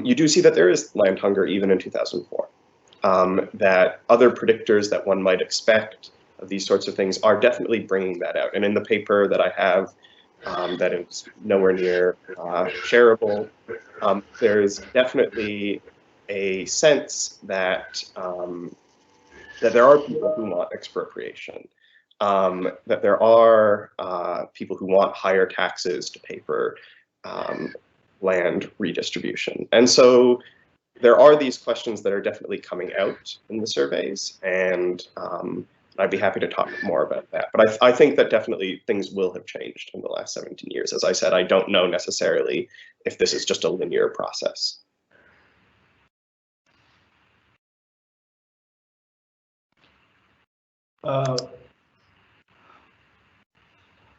you do see that there is land hunger even in 2004, that other predictors that one might expect of these sorts of things are definitely bringing that out. And in the paper that I have that is nowhere near shareable, there's definitely a sense that that there are people who want expropriation, that there are people who want higher taxes to pay for land redistribution. And so there are these questions that are definitely coming out in the surveys, and I'd be happy to talk more about that. But I think that definitely things will have changed in the last 17 years. As I said, I don't know necessarily if this is just a linear process. All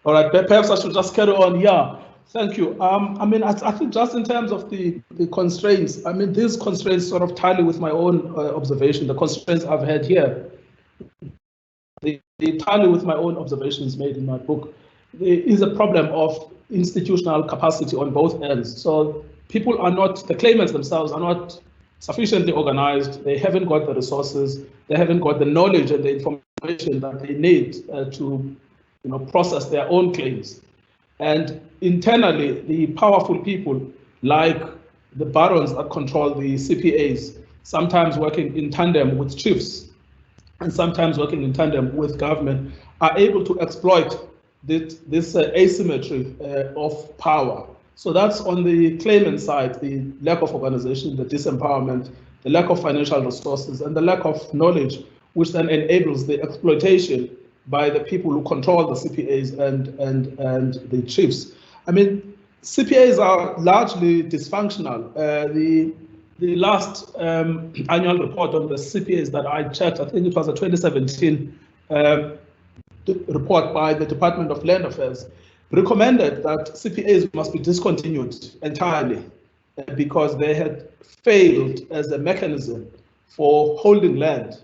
right, perhaps I should just carry on. Yeah, thank you. I mean, I think just in terms of the constraints, I mean, these constraints sort of tally with my own observation, the constraints I've had here. They tally with my own observations made in my book. There is a problem of institutional capacity on both ends. So people are not, the claimants themselves are not sufficiently organized. They haven't got the resources. They haven't got the knowledge and the information that they need to process their own claims. And internally, the powerful people, like the barons that control the CPAs, sometimes working in tandem with chiefs, and sometimes working in tandem with government, are able to exploit this asymmetry of power. So that's on the claimant side, the lack of organization, the disempowerment, the lack of financial resources, and the lack of knowledge, which then enables the exploitation by the people who control the CPAs and the chiefs. I mean, CPAs are largely dysfunctional. The last annual report on the CPAs that I checked, I think it was a 2017 report by the Department of Land Affairs, recommended that CPAs must be discontinued entirely because they had failed as a mechanism for holding land,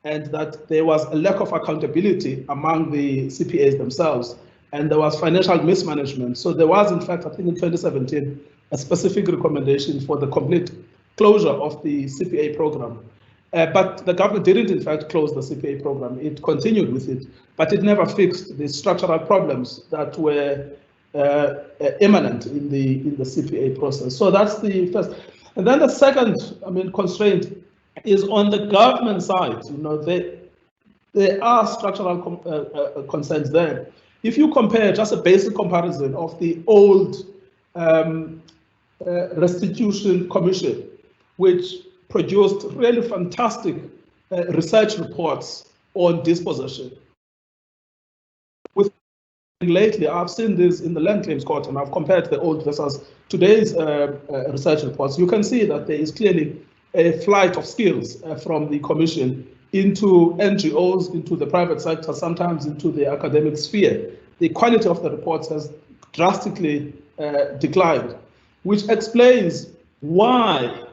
and that there was a lack of accountability among the CPAs themselves, and there was financial mismanagement. So there was, in fact, I think in 2017, a specific recommendation for the complete closure of the CPA program. But the government didn't, in fact, close the CPA program. It continued with it, but it never fixed the structural problems that were imminent in the CPA process. So that's the first. And then the second, I mean, constraint is on the government side. There are structural concerns there. If you compare just a basic comparison of the old Restitution Commission, which produced really fantastic research reports on dispossession. Lately, I've seen this in the Land Claims Court, and I've compared the old versus today's research reports. You can see that there is clearly a flight of skills from the Commission into NGOs, into the private sector, sometimes into the academic sphere. The quality of the reports has drastically declined, which explains why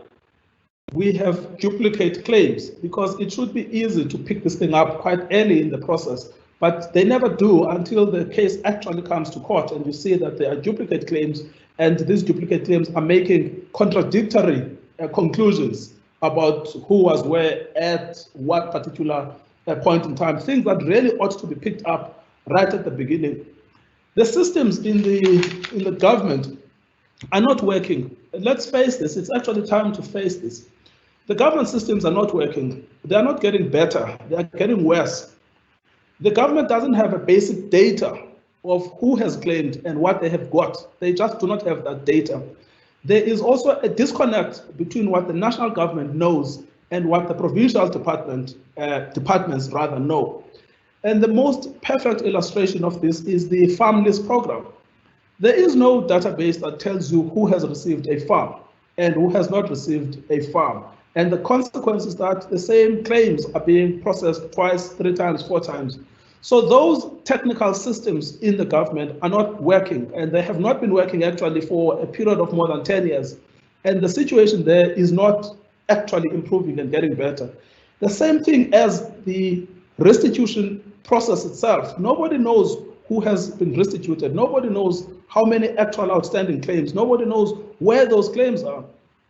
we have duplicate claims, because it should be easy to pick this thing up quite early in the process, but they never do until the case actually comes to court and you see that there are duplicate claims And these duplicate claims are making contradictory conclusions about who was where at what particular point in time, things that really ought to be picked up right at the beginning. The systems in the government are not working. Let's face this, it's actually time to face this. The government systems are not working. They are not getting better, they are getting worse. The government doesn't have a basic data of who has claimed and what they have got. They just do not have that data. There is also a disconnect between what the national government knows and what the provincial departments know. And the most perfect illustration of this is the farm list program. There is no database that tells you who has received a farm and who has not received a farm. And the consequence is that the same claims are being processed twice, 3 times, 4 times. So those technical systems in the government are not working, and they have not been working actually for a period of more than 10 years. And the situation there is not actually improving and getting better. The same thing as the restitution process itself. Nobody knows who has been restituted. Nobody knows how many actual outstanding claims. Nobody knows where those claims are.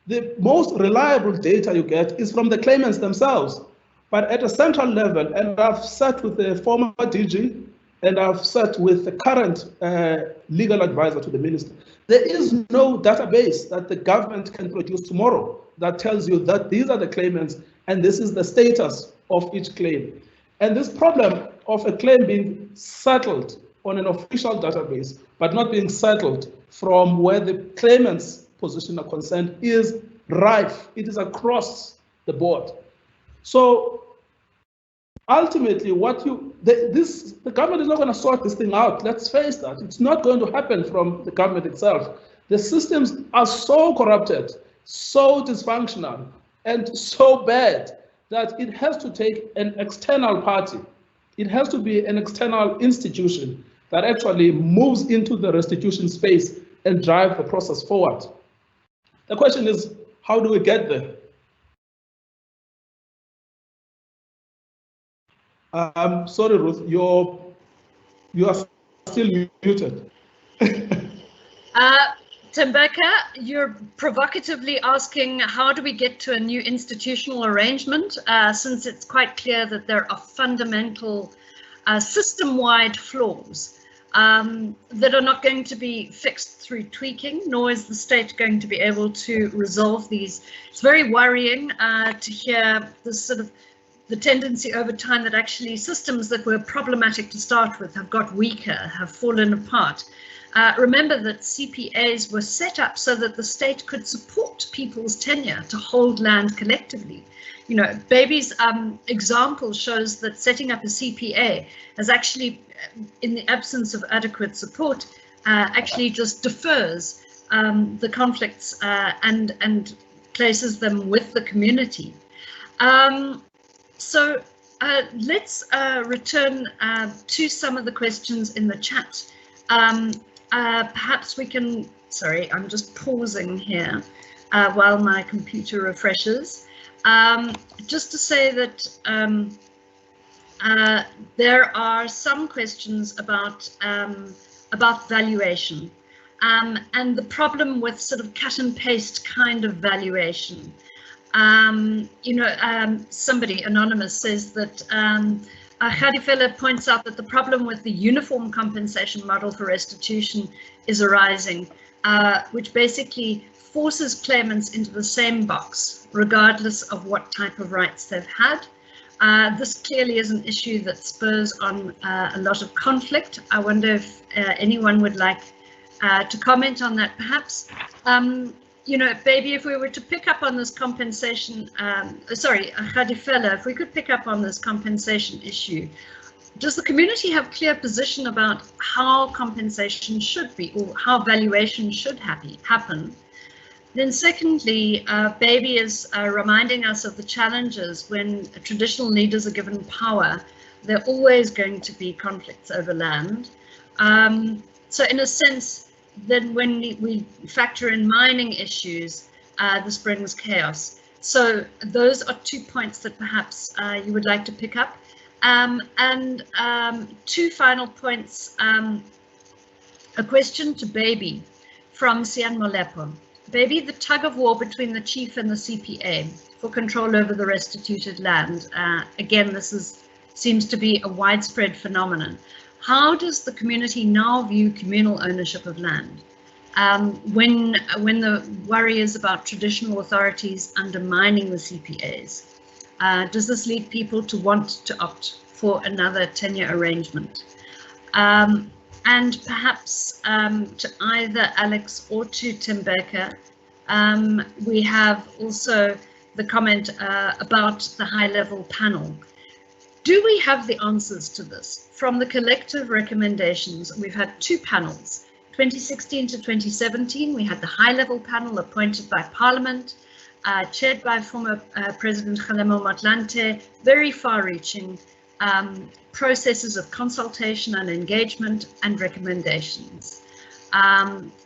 The most reliable data you get is from the claimants themselves. But at a central level, and I've sat with the former DG, and I've sat with the current legal advisor to the minister, there is no database that the government can produce tomorrow that tells you that these are the claimants and this is the status of each claim. And this problem of a claim being settled on an official database, but not being settled from where the claimant's position are concerned is rife. It is across the board. So ultimately, the government is not going to sort this thing out. Let's face that. It's not going to happen from the government itself. The systems are so corrupted, so dysfunctional, and so bad that it has to take an external party. It has to be an external institution that actually moves into the restitution space and drive the process forward. The question is, how do we get there? Sorry, Ruth, you are still muted. Tembeka, you're provocatively asking, how do we get to a new institutional arrangement, since it's quite clear that there are fundamental system-wide flaws that are not going to be fixed through tweaking, nor is the state going to be able to resolve these. It's very worrying to hear this sort of the tendency over time that actually systems that were problematic to start with have got weaker, have fallen apart. Remember that CPAs were set up so that the state could support people's tenure to hold land collectively. You know, Baby's example shows that setting up a CPA has actually, in the absence of adequate support, actually just defers the conflicts and places them with the community. So let's return to some of the questions in the chat. Perhaps we can, sorry, I'm just pausing here while my computer refreshes. Just to say that there are some questions about valuation and the problem with sort of cut and paste kind of valuation. You know, somebody anonymous says that Havefor points out that the problem with the uniform compensation model for restitution is arising, which basically forces claimants into the same box, regardless of what type of rights they've had. This clearly is an issue that spurs on a lot of conflict. I wonder if anyone would like to comment on that, perhaps. You know, Baby, if we were to pick up on this compensation, sorry, Havefor, if we could pick up on this compensation issue, does the community have clear position about how compensation should be or how valuation should happen? Then secondly, Baby is reminding us of the challenges when traditional leaders are given power. There are always going to be conflicts over land. So in a sense, then when we factor in mining issues, this brings chaos. So those are 2 points that perhaps you would like to pick up. And 2 final points, a question to Baby. from Sian Molepo. Baby, the tug of war between the chief and the CPA for control over the restituted land. Again, this seems to be a widespread phenomenon. How does the community now view communal ownership of land? When the worry is about traditional authorities undermining the CPAs, does this lead people to want to opt for another tenure arrangement? And perhaps to either Alex or to Thembeka, we have also the comment about the high-level panel. Do we have the answers to this? From the collective recommendations, we've had two panels. 2016 to 2017, we had the high-level panel appointed by Parliament, chaired by former President Kgalema Motlanthe, very far-reaching processes of consultation and engagement and recommendations.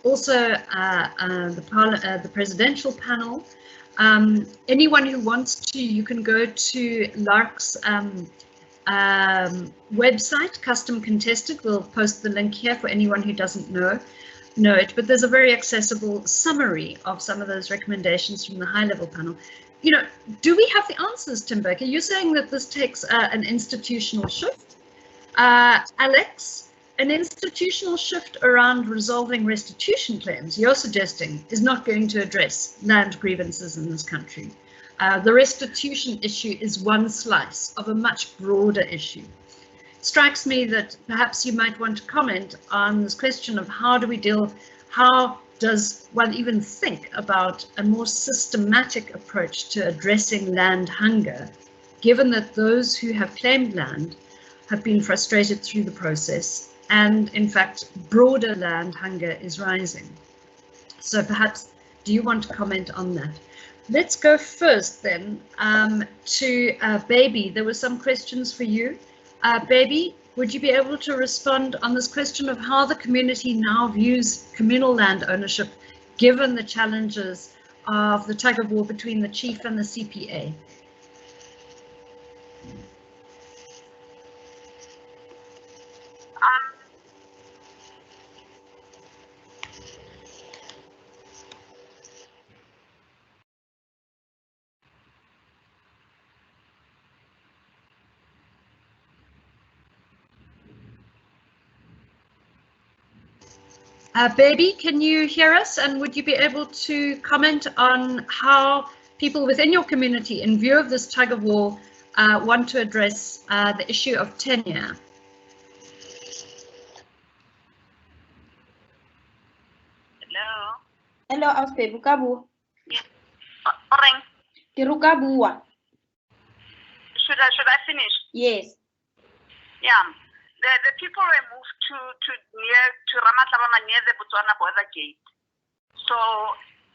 Also, the presidential panel. Anyone who wants to, you can go to LARC's website, Custom Contested. We'll post the link here for anyone who doesn't know it, but there's a very accessible summary of some of those recommendations from the high-level panel. You know, do we have the answers, Thembeka? You're saying that this takes an institutional shift. Alex, an institutional shift around resolving restitution claims, you're suggesting, is not going to address land grievances in this country. The restitution issue is one slice of a much broader issue. It strikes me that perhaps you might want to comment on this question of how does one even think about a more systematic approach to addressing land hunger, given that those who have claimed land have been frustrated through the process, and in fact, broader land hunger is rising. So perhaps, do you want to comment on that? Let's go first then to Baby. There were some questions for you. Baby, would you be able to respond on this question of how the community now views communal land ownership, given the challenges of the tug of war between the chief and the CPA? Baby, can you hear us, and would you be able to comment on how people within your community, in view of this tug of war, want to address the issue of tenure? Hello. Hello, Auspe, Bukabu. Yes. Kirukabua. Should I finish? Yes. Yeah. The people were moved to Ramatlabama near the Botswana border gate. So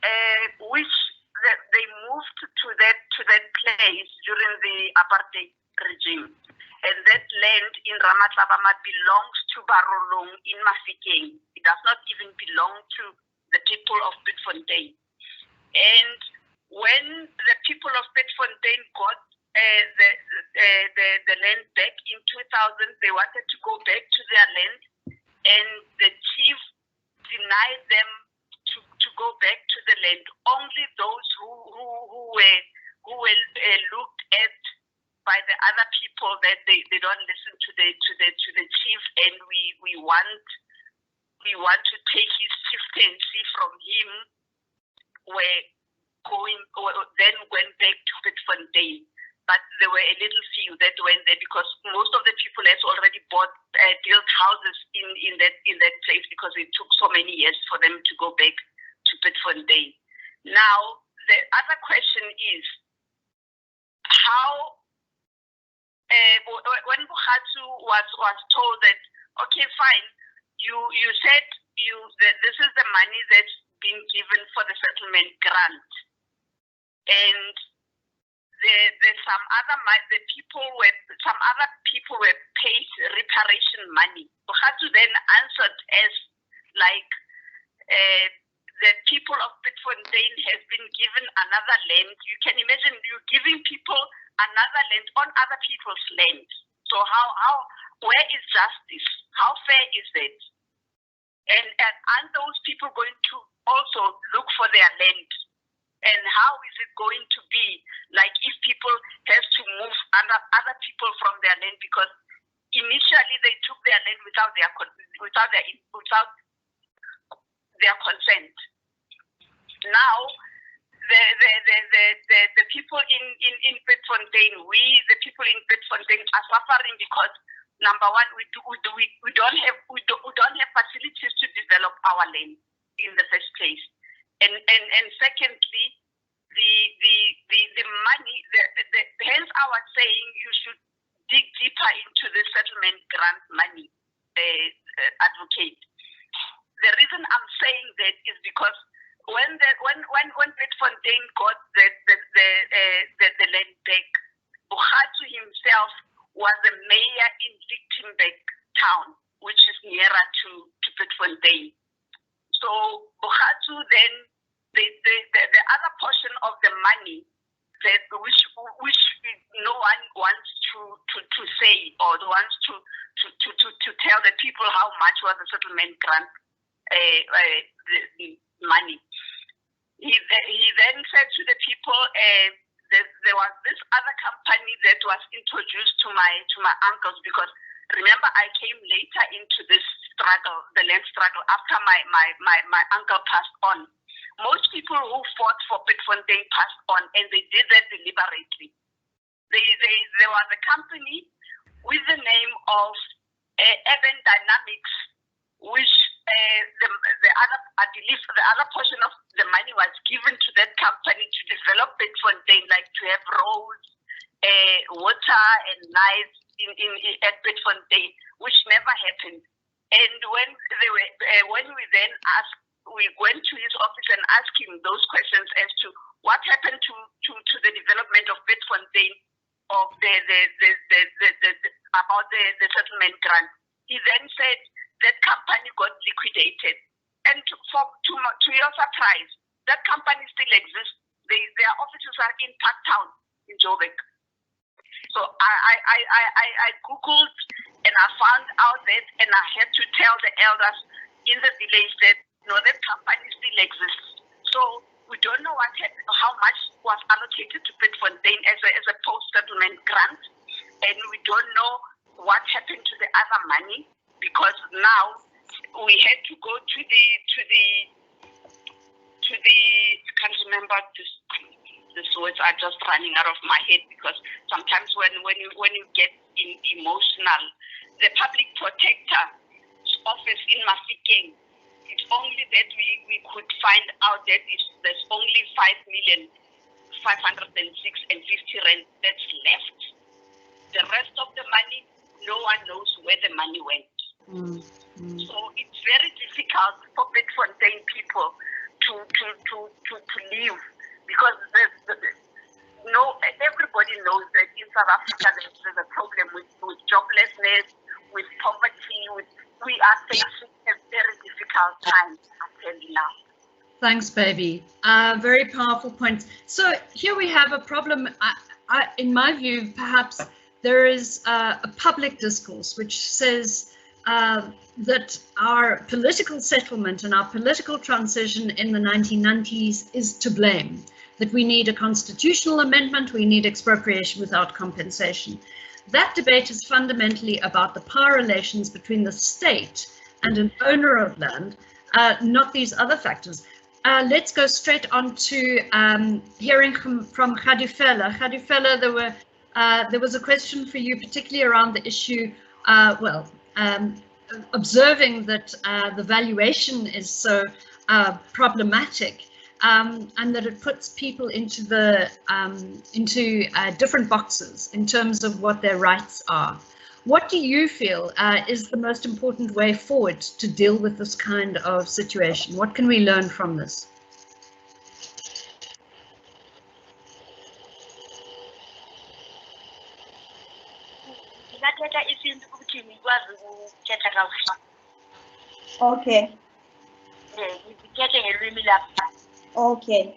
they moved to that place during the apartheid regime. And that land in Ramatlabama belongs to Barolong in Mafikeng. It does not even belong to the people of Pietfontein. And when the people of Pietfontein got the land back in 2000, they wanted to go back to their land, and the chief denied them to go back to the land. Only those who were looked at by the other people that they don't listen to the chief, and we want to take his chieftaincy from him, then went back to Pietfontein. But there were a little few that went there because most of the people had already built houses in that place because it took so many years for them to go back to Pietfontein. Now the other question is how when Buhatsu was told that, okay, fine, you said that this is the money that's been given for the settlement grant, and there's some other people were paid reparation money. Buhatsu then answered as like the people of Pietfontein has been given another land. You can imagine you giving people another land on other people's land. So where is justice? How fair is that? And aren't those people going to also look for their land? And how is it going to be like if people have to move other people from their land because initially they took their land without their consent? Now the people in Petfontein, the people in Petfontein are suffering because number one, we don't have facilities to develop our land in the first place. And secondly, the money, hence I was saying you should dig deeper into the settlement grant money, advocate. The reason I'm saying that is because when Petfontein got the land back, Buhatu himself was a mayor in Victimhood town, which is nearer to Petfontein. So Buhatu then the other portion of the money that which no one wants to say or wants to tell the people how much was the settlement grant the money. He then said to the people there was this other company that was introduced to my uncles because remember I came later into this struggle, the land struggle, after my uncle passed on. Most people who fought for Petfontein passed on, and they did that deliberately. There was a company with the name of Urban Dynamics, which I believe the other portion of the money was given to that company to develop Petfontein, like to have roads, water, and lights at Petfontein, which never happened. And when we then asked, we went to his office and asked him those questions as to what happened to the development of Petfontein, of about the settlement grant. He then said that company got liquidated, and to your surprise, that company still exists. Their offices are in Parktown in Joburg. So I googled and I found out that, and I had to tell the elders in the village that no, that company still exists. So we don't know what happened, how much was allocated to Petfontein as a post-settlement grant, and we don't know what happened to the other money because now we had to go to the I can't remember this words are just running out of my head because sometimes when you get emotional, the public protector's office in Mafikeng. It's only that we could find out that there's only 5,506,50 rand that's left. The rest of the money, no one knows where the money went. So it's very difficult for Petfontein people to live because everybody knows that in South Africa there's a problem with joblessness, with poverty, we are facing a very difficult time until now. Thanks, baby. Very powerful points. So here we have a problem. In my view, perhaps there is a public discourse which says that our political settlement and our political transition in the 1990s is to blame, that we need a constitutional amendment, we need expropriation without compensation. That debate is fundamentally about the power relations between the state and an owner of land, not these other factors. Let's go straight on to hearing from Gadifela. Gadifela, there was a question for you, particularly around the issue, observing that the valuation is so problematic. And that it puts people into different boxes in terms of what their rights are. What do you feel is the most important way forward to deal with this kind of situation? What can we learn from this? Okay. Okay.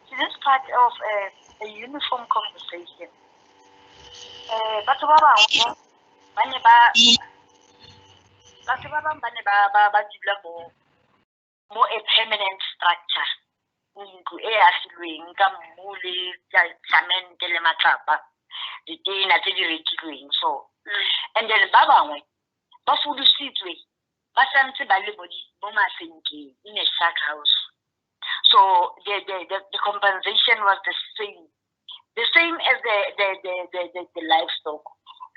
To this part of a uniform conversation, but mo a permanent structure. Ntlo e agilweng ka mmu le cement le matlapa ditena tse di rekilweng so and then ba bangwe ba fudusitswe ba santse ba le mo masenkeng in a shack house so the compensation was the same as the livestock.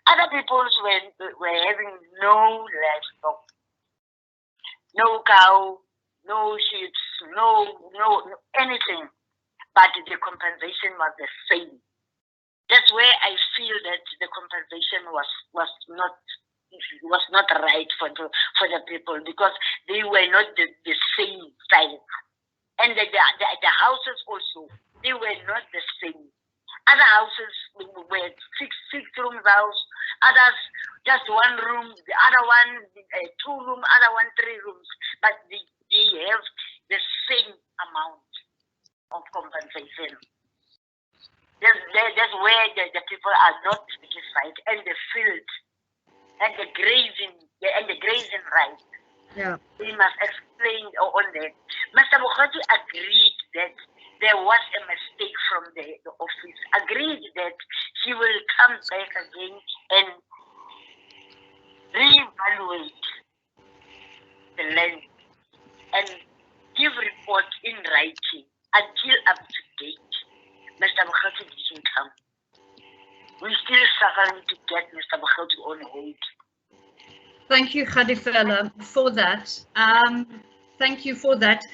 Other peoples were having no livestock, no cow, no sheep, no anything, but the compensation was the same. That's where I feel that the compensation was not right for the people because they were not the same size, and the houses also they were not the same. Other houses were six rooms house, others just one room, the other one 2 room, other one 3 rooms, but they have the same amount of compensation. That's where the people are not satisfied, and the field and the grazing rights. Yeah. We must explain on that. Mr. Bukhati agreed that there was a mistake from the office, agreed that he will come back again and reevaluate the land and give report in writing until up to date. Mr. Bukhati didn't come. We're still suffering to get Mr. Bukhati on hold. Thank you, Khadifela, for that. Thank you for that.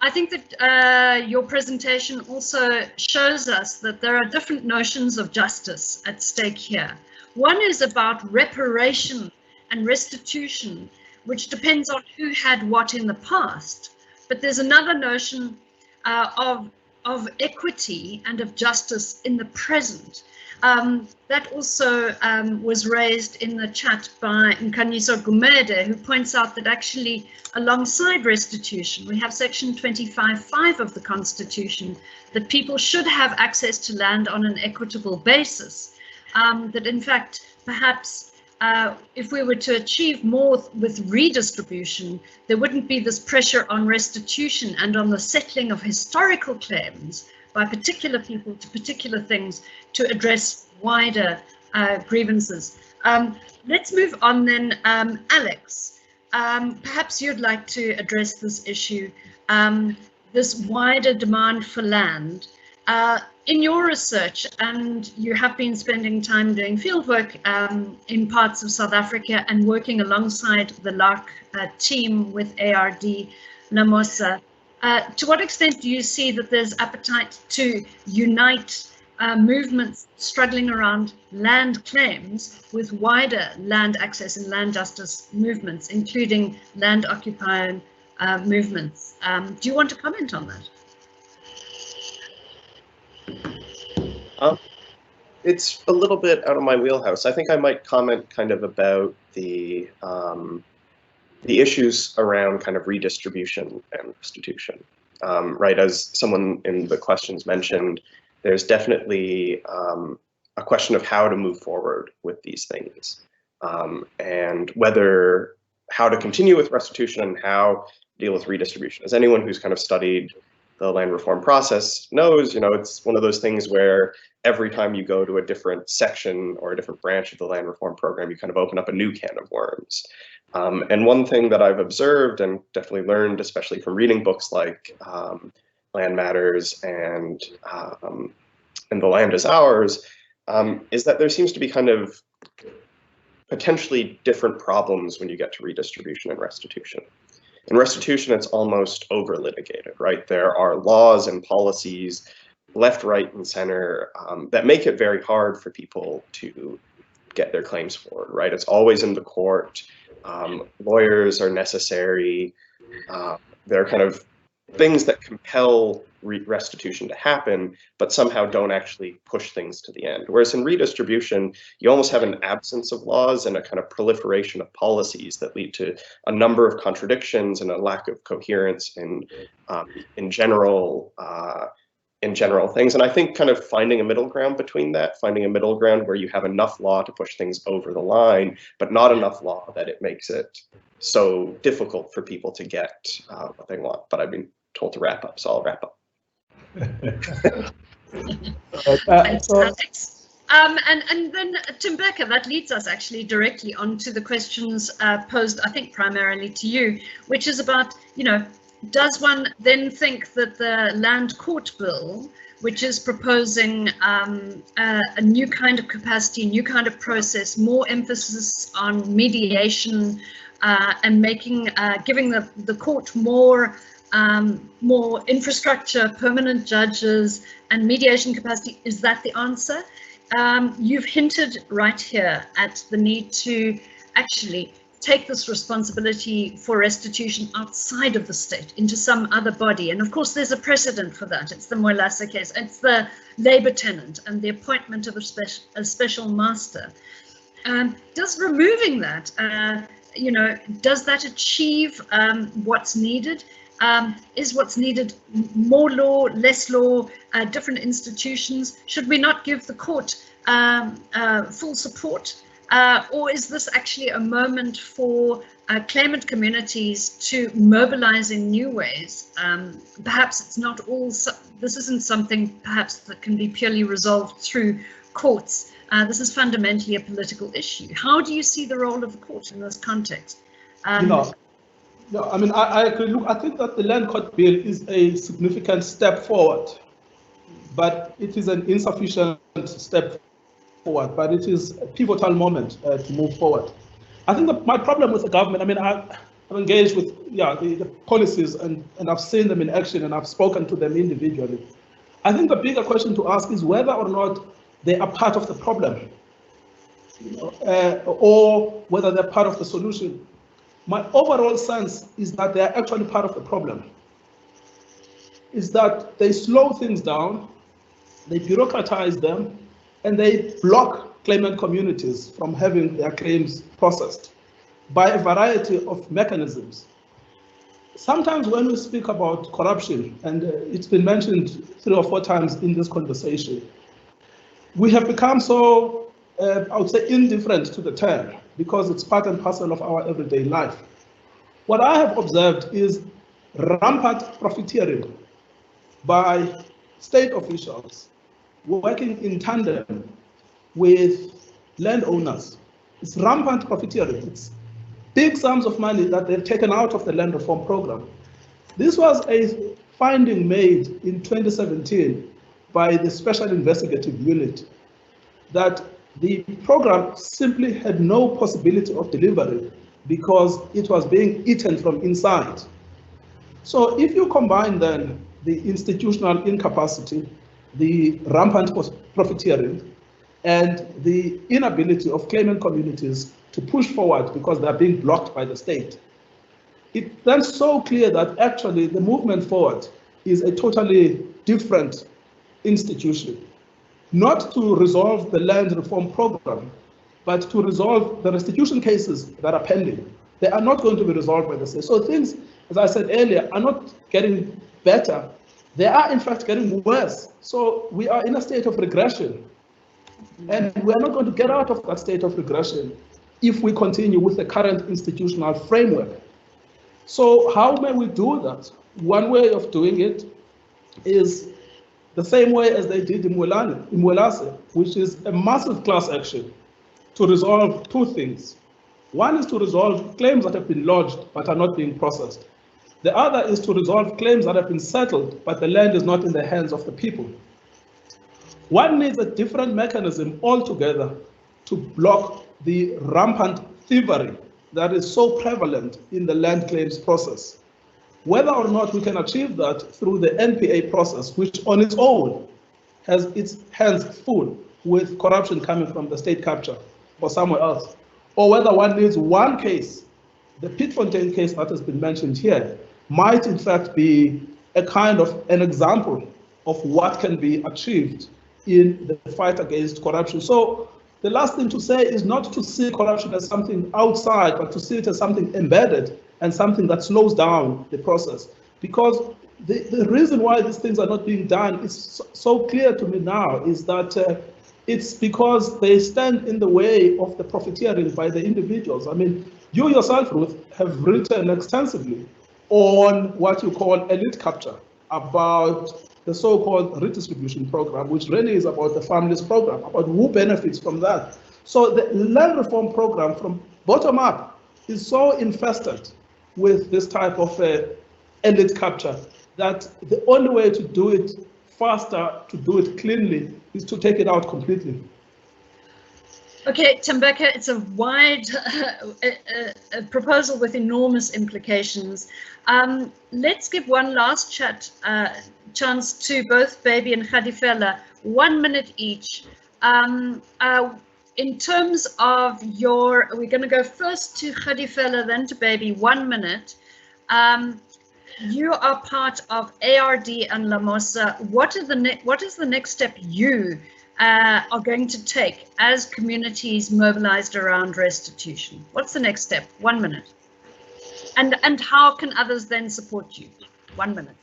I think that your presentation also shows us that there are different notions of justice at stake here. One is about reparation and restitution, which depends on who had what in the past. But there's another notion of equity and of justice in the present. That also was raised in the chat by Nkanyiso Gumede, who points out that actually alongside restitution, we have section 25.5 of the Constitution, that people should have access to land on an equitable basis. That in fact, perhaps if we were to achieve more with redistribution, there wouldn't be this pressure on restitution and on the settling of historical claims by particular people to particular things to address wider grievances. Let's move on then. Alex, perhaps you'd like to address this issue, this wider demand for land. In your research, and you have been spending time doing fieldwork in parts of South Africa and working alongside the LARC team with ARD Namosa, to what extent do you see that there's appetite to unite movements struggling around land claims with wider land access and land justice movements, including land occupying movements? Do you want to comment on that? It's a little bit out of my wheelhouse. I think I might comment kind of about the issues around kind of redistribution and restitution. Right, as someone in the questions mentioned, there's definitely a question of how to move forward with these things, and how to continue with restitution and how to deal with redistribution. As anyone who's kind of studied the land reform process knows, it's one of those things where every time you go to a different section or a different branch of the land reform program, you kind of open up a new can of worms. And one thing that I've observed and definitely learned, especially from reading books like Land Matters and The Land is Ours, is that there seems to be kind of potentially different problems when you get to redistribution and restitution. In restitution, it's almost over-litigated, right? There are laws and policies, left, right, and center, that make it very hard for people to get their claims forward, right? It's always in the court. Lawyers are necessary. There are kind of things that compel restitution to happen, but somehow don't actually push things to the end. Whereas in redistribution, you almost have an absence of laws and a kind of proliferation of policies that lead to a number of contradictions and a lack of coherence in general in general things. And I think kind of finding a middle ground between that, finding a middle ground where you have enough law to push things over the line, but not enough law that it makes it so difficult for people to get what they want. But I've been told to wrap up, so I'll wrap up. And then Tim Becker, that leads us actually directly onto the questions posed, I think, primarily to you, which is about, does one then think that the Land Court Bill, which is proposing a new kind of capacity, new kind of process, more emphasis on mediation and giving the court more infrastructure, permanent judges, and mediation capacity, is that the answer? You've hinted right here at the need to actually take this responsibility for restitution outside of the state into some other body. And of course, there's a precedent for that. It's the Moelase case. It's the labor tenant and the appointment of a special master. Does removing that, does that achieve what's needed? Is what's needed more law, less law, different institutions? Should we not give the court full support? Or is this actually a moment for claimant communities to mobilize in new ways? Perhaps it's not all, this isn't something perhaps that can be purely resolved through courts. This is fundamentally a political issue. How do you see the role of the court in this context? No, I mean, I agree. Look, I think that the Land Court Bill is a significant step forward, but it is an insufficient step forward, but it is a pivotal moment to move forward. I think that my problem with the government, I mean, I've engaged with the policies and I've seen them in action and I've spoken to them individually. I think the bigger question to ask is whether or not they are part of the problem, or whether they're part of the solution. My overall sense is that they are actually part of the problem, is that they slow things down, they bureaucratize them, and they block claimant communities from having their claims processed by a variety of mechanisms. Sometimes when we speak about corruption, and it's been mentioned 3 or 4 times in this conversation, we have become so, I would say, indifferent to the term, because it's part and parcel of our everyday life. What I have observed is rampant profiteering by state officials working in tandem with landowners. It's rampant profiteering. It's big sums of money that they've taken out of the land reform program. This was a finding made in 2017 by the Special Investigative Unit, that the program simply had no possibility of delivery because it was being eaten from inside. So if you combine then the institutional incapacity, the rampant profiteering, and the inability of claimant communities to push forward because they're being blocked by the state, it's then so clear that actually the movement forward is a totally different institution. Not to resolve the land reform program, but to resolve the restitution cases that are pending. They are not going to be resolved by the state. So things, as I said earlier, are not getting better. They are in fact getting worse. So we are in a state of regression. And we are not going to get out of that state of regression if we continue with the current institutional framework. So how may we do that? One way of doing it is the same way as they did in Moelase, which is a massive class action to resolve 2 things. One is to resolve claims that have been lodged but are not being processed. The other is to resolve claims that have been settled but the land is not in the hands of the people. One needs a different mechanism altogether to block the rampant thievery that is so prevalent in the land claims process. Whether or not we can achieve that through the NPA process, which on its own has its hands full with corruption coming from the state capture or somewhere else, or whether one needs one case, the Pietfontein case that has been mentioned here, might in fact be a kind of an example of what can be achieved in the fight against corruption. So the last thing to say is not to see corruption as something outside, but to see it as something embedded and something that slows down the process. Because the reason why these things are not being done is so clear to me now, is that it's because they stand in the way of the profiteering by the individuals. I mean, you yourself, Ruth, have written extensively on what you call elite capture, about the so-called redistribution program, which really is about the families program, about who benefits from that. So the land reform program from bottom up is so infested with this type of elite capture that the only way to do it faster, to do it cleanly, is to take it out completely. Okay, Thembeka, it's a wide a proposal with enormous implications. Let's give one last chance to both Baby and Khadifela, 1 minute each. In terms of your, we're going to go first to Khadifela, then to Baby, 1 minute. You are part of ARD and LAMOSA. What is the next step you are going to take as communities mobilized around restitution? What's the next step? 1 minute. And how can others then support you? 1 minute.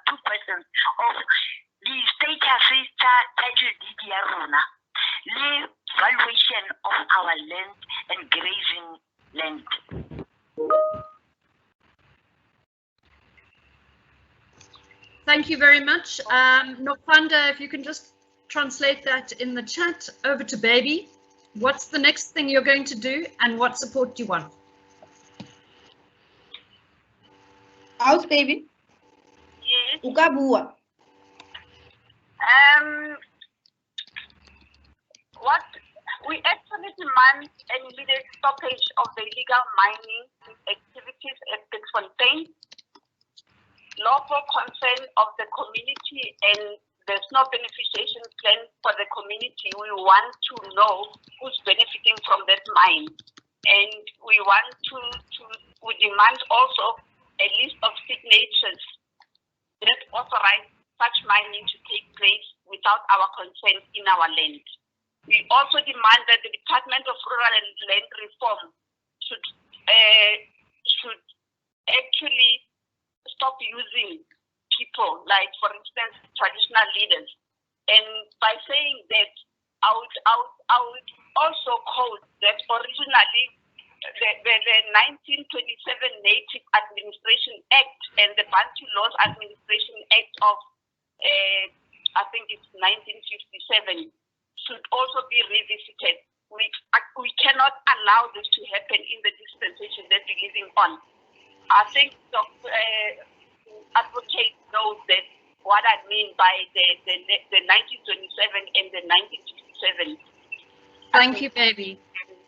Two questions of the status the valuation of our land and grazing land. Thank you very much. Nokwanda, if you can just translate that in the chat. Over to Baby. What's the next thing you're going to do and what support do you want? Out, Baby. Yes. Ukabua. What we actually demand an immediate stoppage of the illegal mining activities at Bixfontein, lawful consent of the community, and there's no beneficiation plan for the community. We want to know who's benefiting from that mine, and we demand also a list of signatures that authorize such mining to take place without our consent in our land. We also demand that the Department of Rural and Land Reform should actually stop using people, like, for instance, traditional leaders. And by saying that, I would also quote that originally the 1927 Native Administration Act and the Bantu Laws Administration Act of I think it's 1957 should also be revisited. We cannot allow this to happen in the dispensation that we're living on. I think the advocate knows that what I mean by the 1927 and the 1967. Thank you, Baby.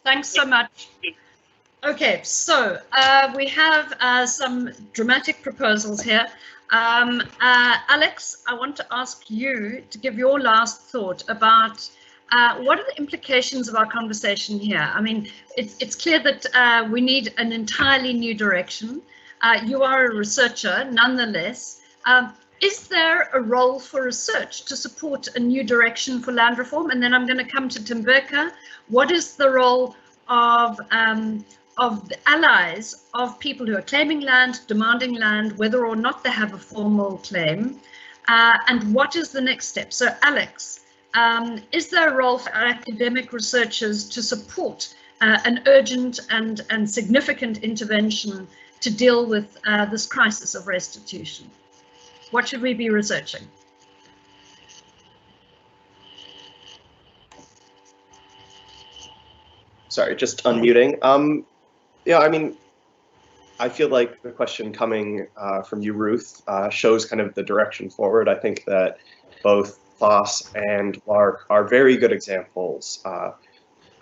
Thanks so much. Okay, so we have some dramatic proposals here. Alex, I want to ask you to give your last thought about what are the implications of our conversation here? I mean, it's clear that we need an entirely new direction. You are a researcher, nonetheless. Is there a role for research to support a new direction for land reform? And then I'm going to come to Thembeka. What is the role of the allies of people who are claiming land, demanding land, whether or not they have a formal claim? And what is the next step? So, Alex, is there a role for academic researchers to support an urgent and significant intervention to deal with this crisis of restitution? What should we be researching? Sorry, just unmuting. Yeah, I mean, I feel like the question coming from you, Ruth, shows kind of the direction forward. I think that both FOSS and LARC are very good examples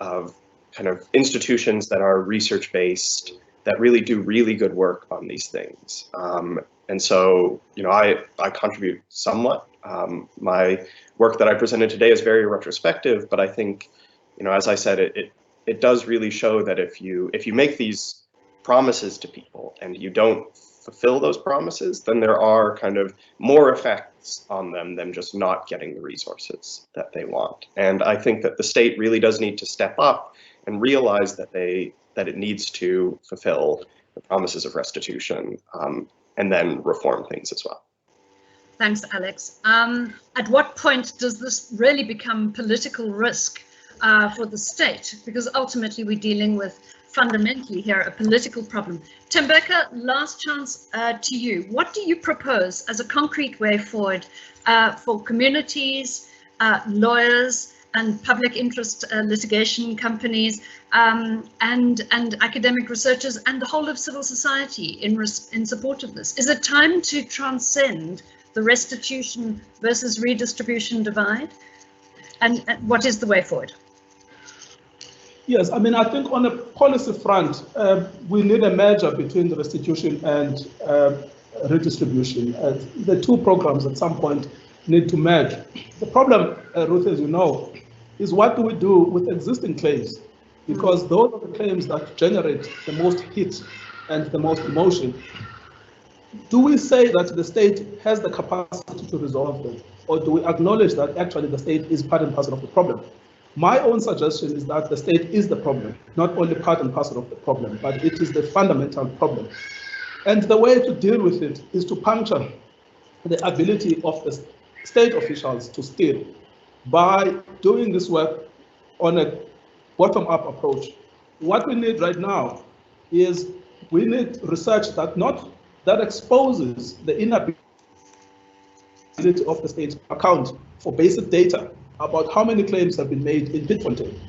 of kind of institutions that are research-based, that really do really good work on these things. And so, you know, I contribute somewhat My work that I presented today is very retrospective, but I think, as I said, it does really show that if you make these promises to people and you don't fulfill those promises, then there are kind of more effects on them than just not getting the resources that they want. And I think that the state really does need to step up and realize that it needs to fulfill the promises of restitution, and then reform things as well. Thanks, Alex. At what point does this really become political risk for the state? Because ultimately we're dealing with fundamentally here a political problem. Thembeka, last chance to you. What do you propose as a concrete way forward for communities, lawyers, and public interest litigation companies, and academic researchers, and the whole of civil society in support of this? Is it time to transcend the restitution versus redistribution divide? And what is the way forward? Yes, I mean, I think on a policy front, we need a merger between the restitution and redistribution. The two programs at some point need to merge. The problem, Ruth, as you know, is what do we do with existing claims? Because those are the claims that generate the most hit and the most emotion. Do we say that the state has the capacity to resolve them? Or do we acknowledge that actually the state is part and parcel of the problem? My own suggestion is that the state is the problem, not only part and parcel of the problem, but it is the fundamental problem. And the way to deal with it is to puncture the ability of the state officials to steer by doing this work on a bottom-up approach. What we need right now is we need research that exposes the inability of the state to account for basic data about how many claims have been made in Pitfontein,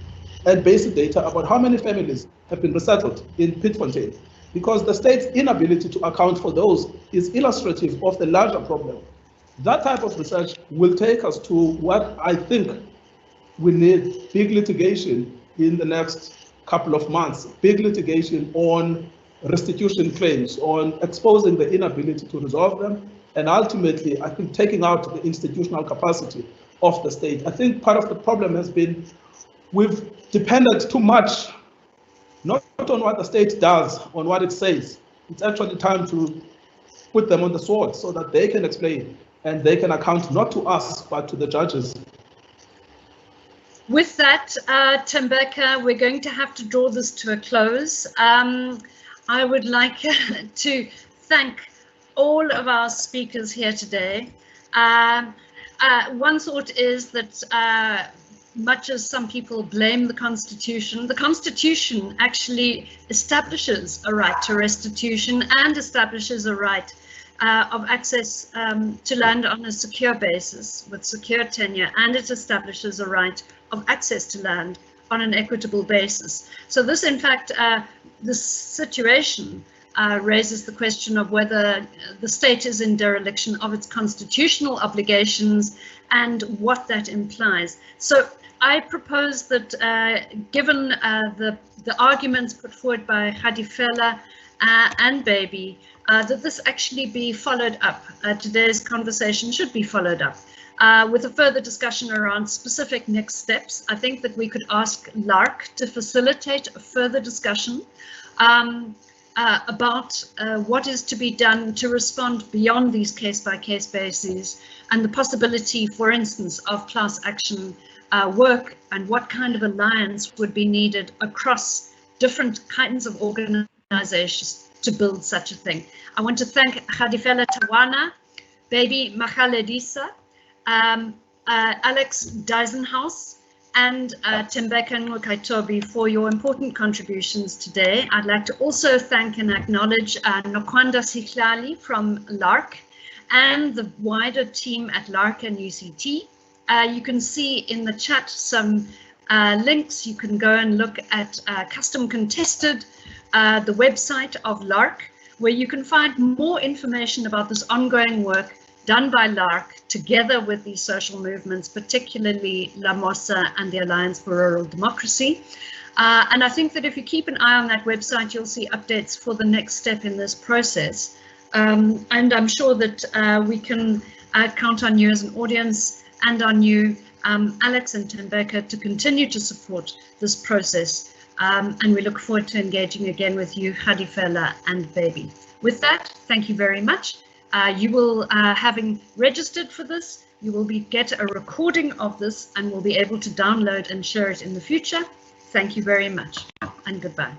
and basic data about how many families have been resettled in Pitfontein, because the state's inability to account for those is illustrative of the larger problem. That type of research will take us to what I think we need: big litigation in the next couple of months, big litigation on restitution claims, on exposing the inability to resolve them, and ultimately, I think, taking out the institutional capacity of the state. I think part of the problem has been we've depended too much, not on what the state does, on what it says. It's actually time to put them on the sword so that they can explain and they can account not to us, but to the judges. With that, Thembeka, we're going to have to draw this to a close. I would like to thank all of our speakers here today. One thought is that much as some people blame the Constitution actually establishes a right to restitution and establishes a right of access to land on a secure basis with secure tenure, and it establishes a right of access to land on an equitable basis. So this, in fact, this situation raises the question of whether the state is in dereliction of its constitutional obligations and what that implies. So I propose that given the arguments put forward by Hadifela and Baby, that this actually be followed up. Today's conversation should be followed up with a further discussion around specific next steps. I think that we could ask LARC to facilitate a further discussion about what is to be done to respond beyond these case-by-case bases, and the possibility, for instance, of class action work, and what kind of alliance would be needed across different kinds of organizations to build such a thing. I want to thank Hadifela Tawana, Baby Machaledisa, Alex Deisenhaus, and Thembeka Nxukaitobi for your important contributions today. I'd like to also thank and acknowledge Nokwanda Sihlali from LARC and the wider team at LARC and UCT. You can see in the chat some links. You can go and look at Custom Contested, the website of LARC, where you can find more information about this ongoing work done by LARC together with these social movements, particularly La Mosa and the Alliance for Rural Democracy. And I think that if you keep an eye on that website, you'll see updates for the next step in this process. And I'm sure that we can count on you as an audience and on you, Alex and Tembeka, to continue to support this process. And we look forward to engaging again with you, Hadifela and Baby. With that, thank you very much. You will, having registered for this, you will get a recording of this and will be able to download and share it in the future. Thank you very much and goodbye.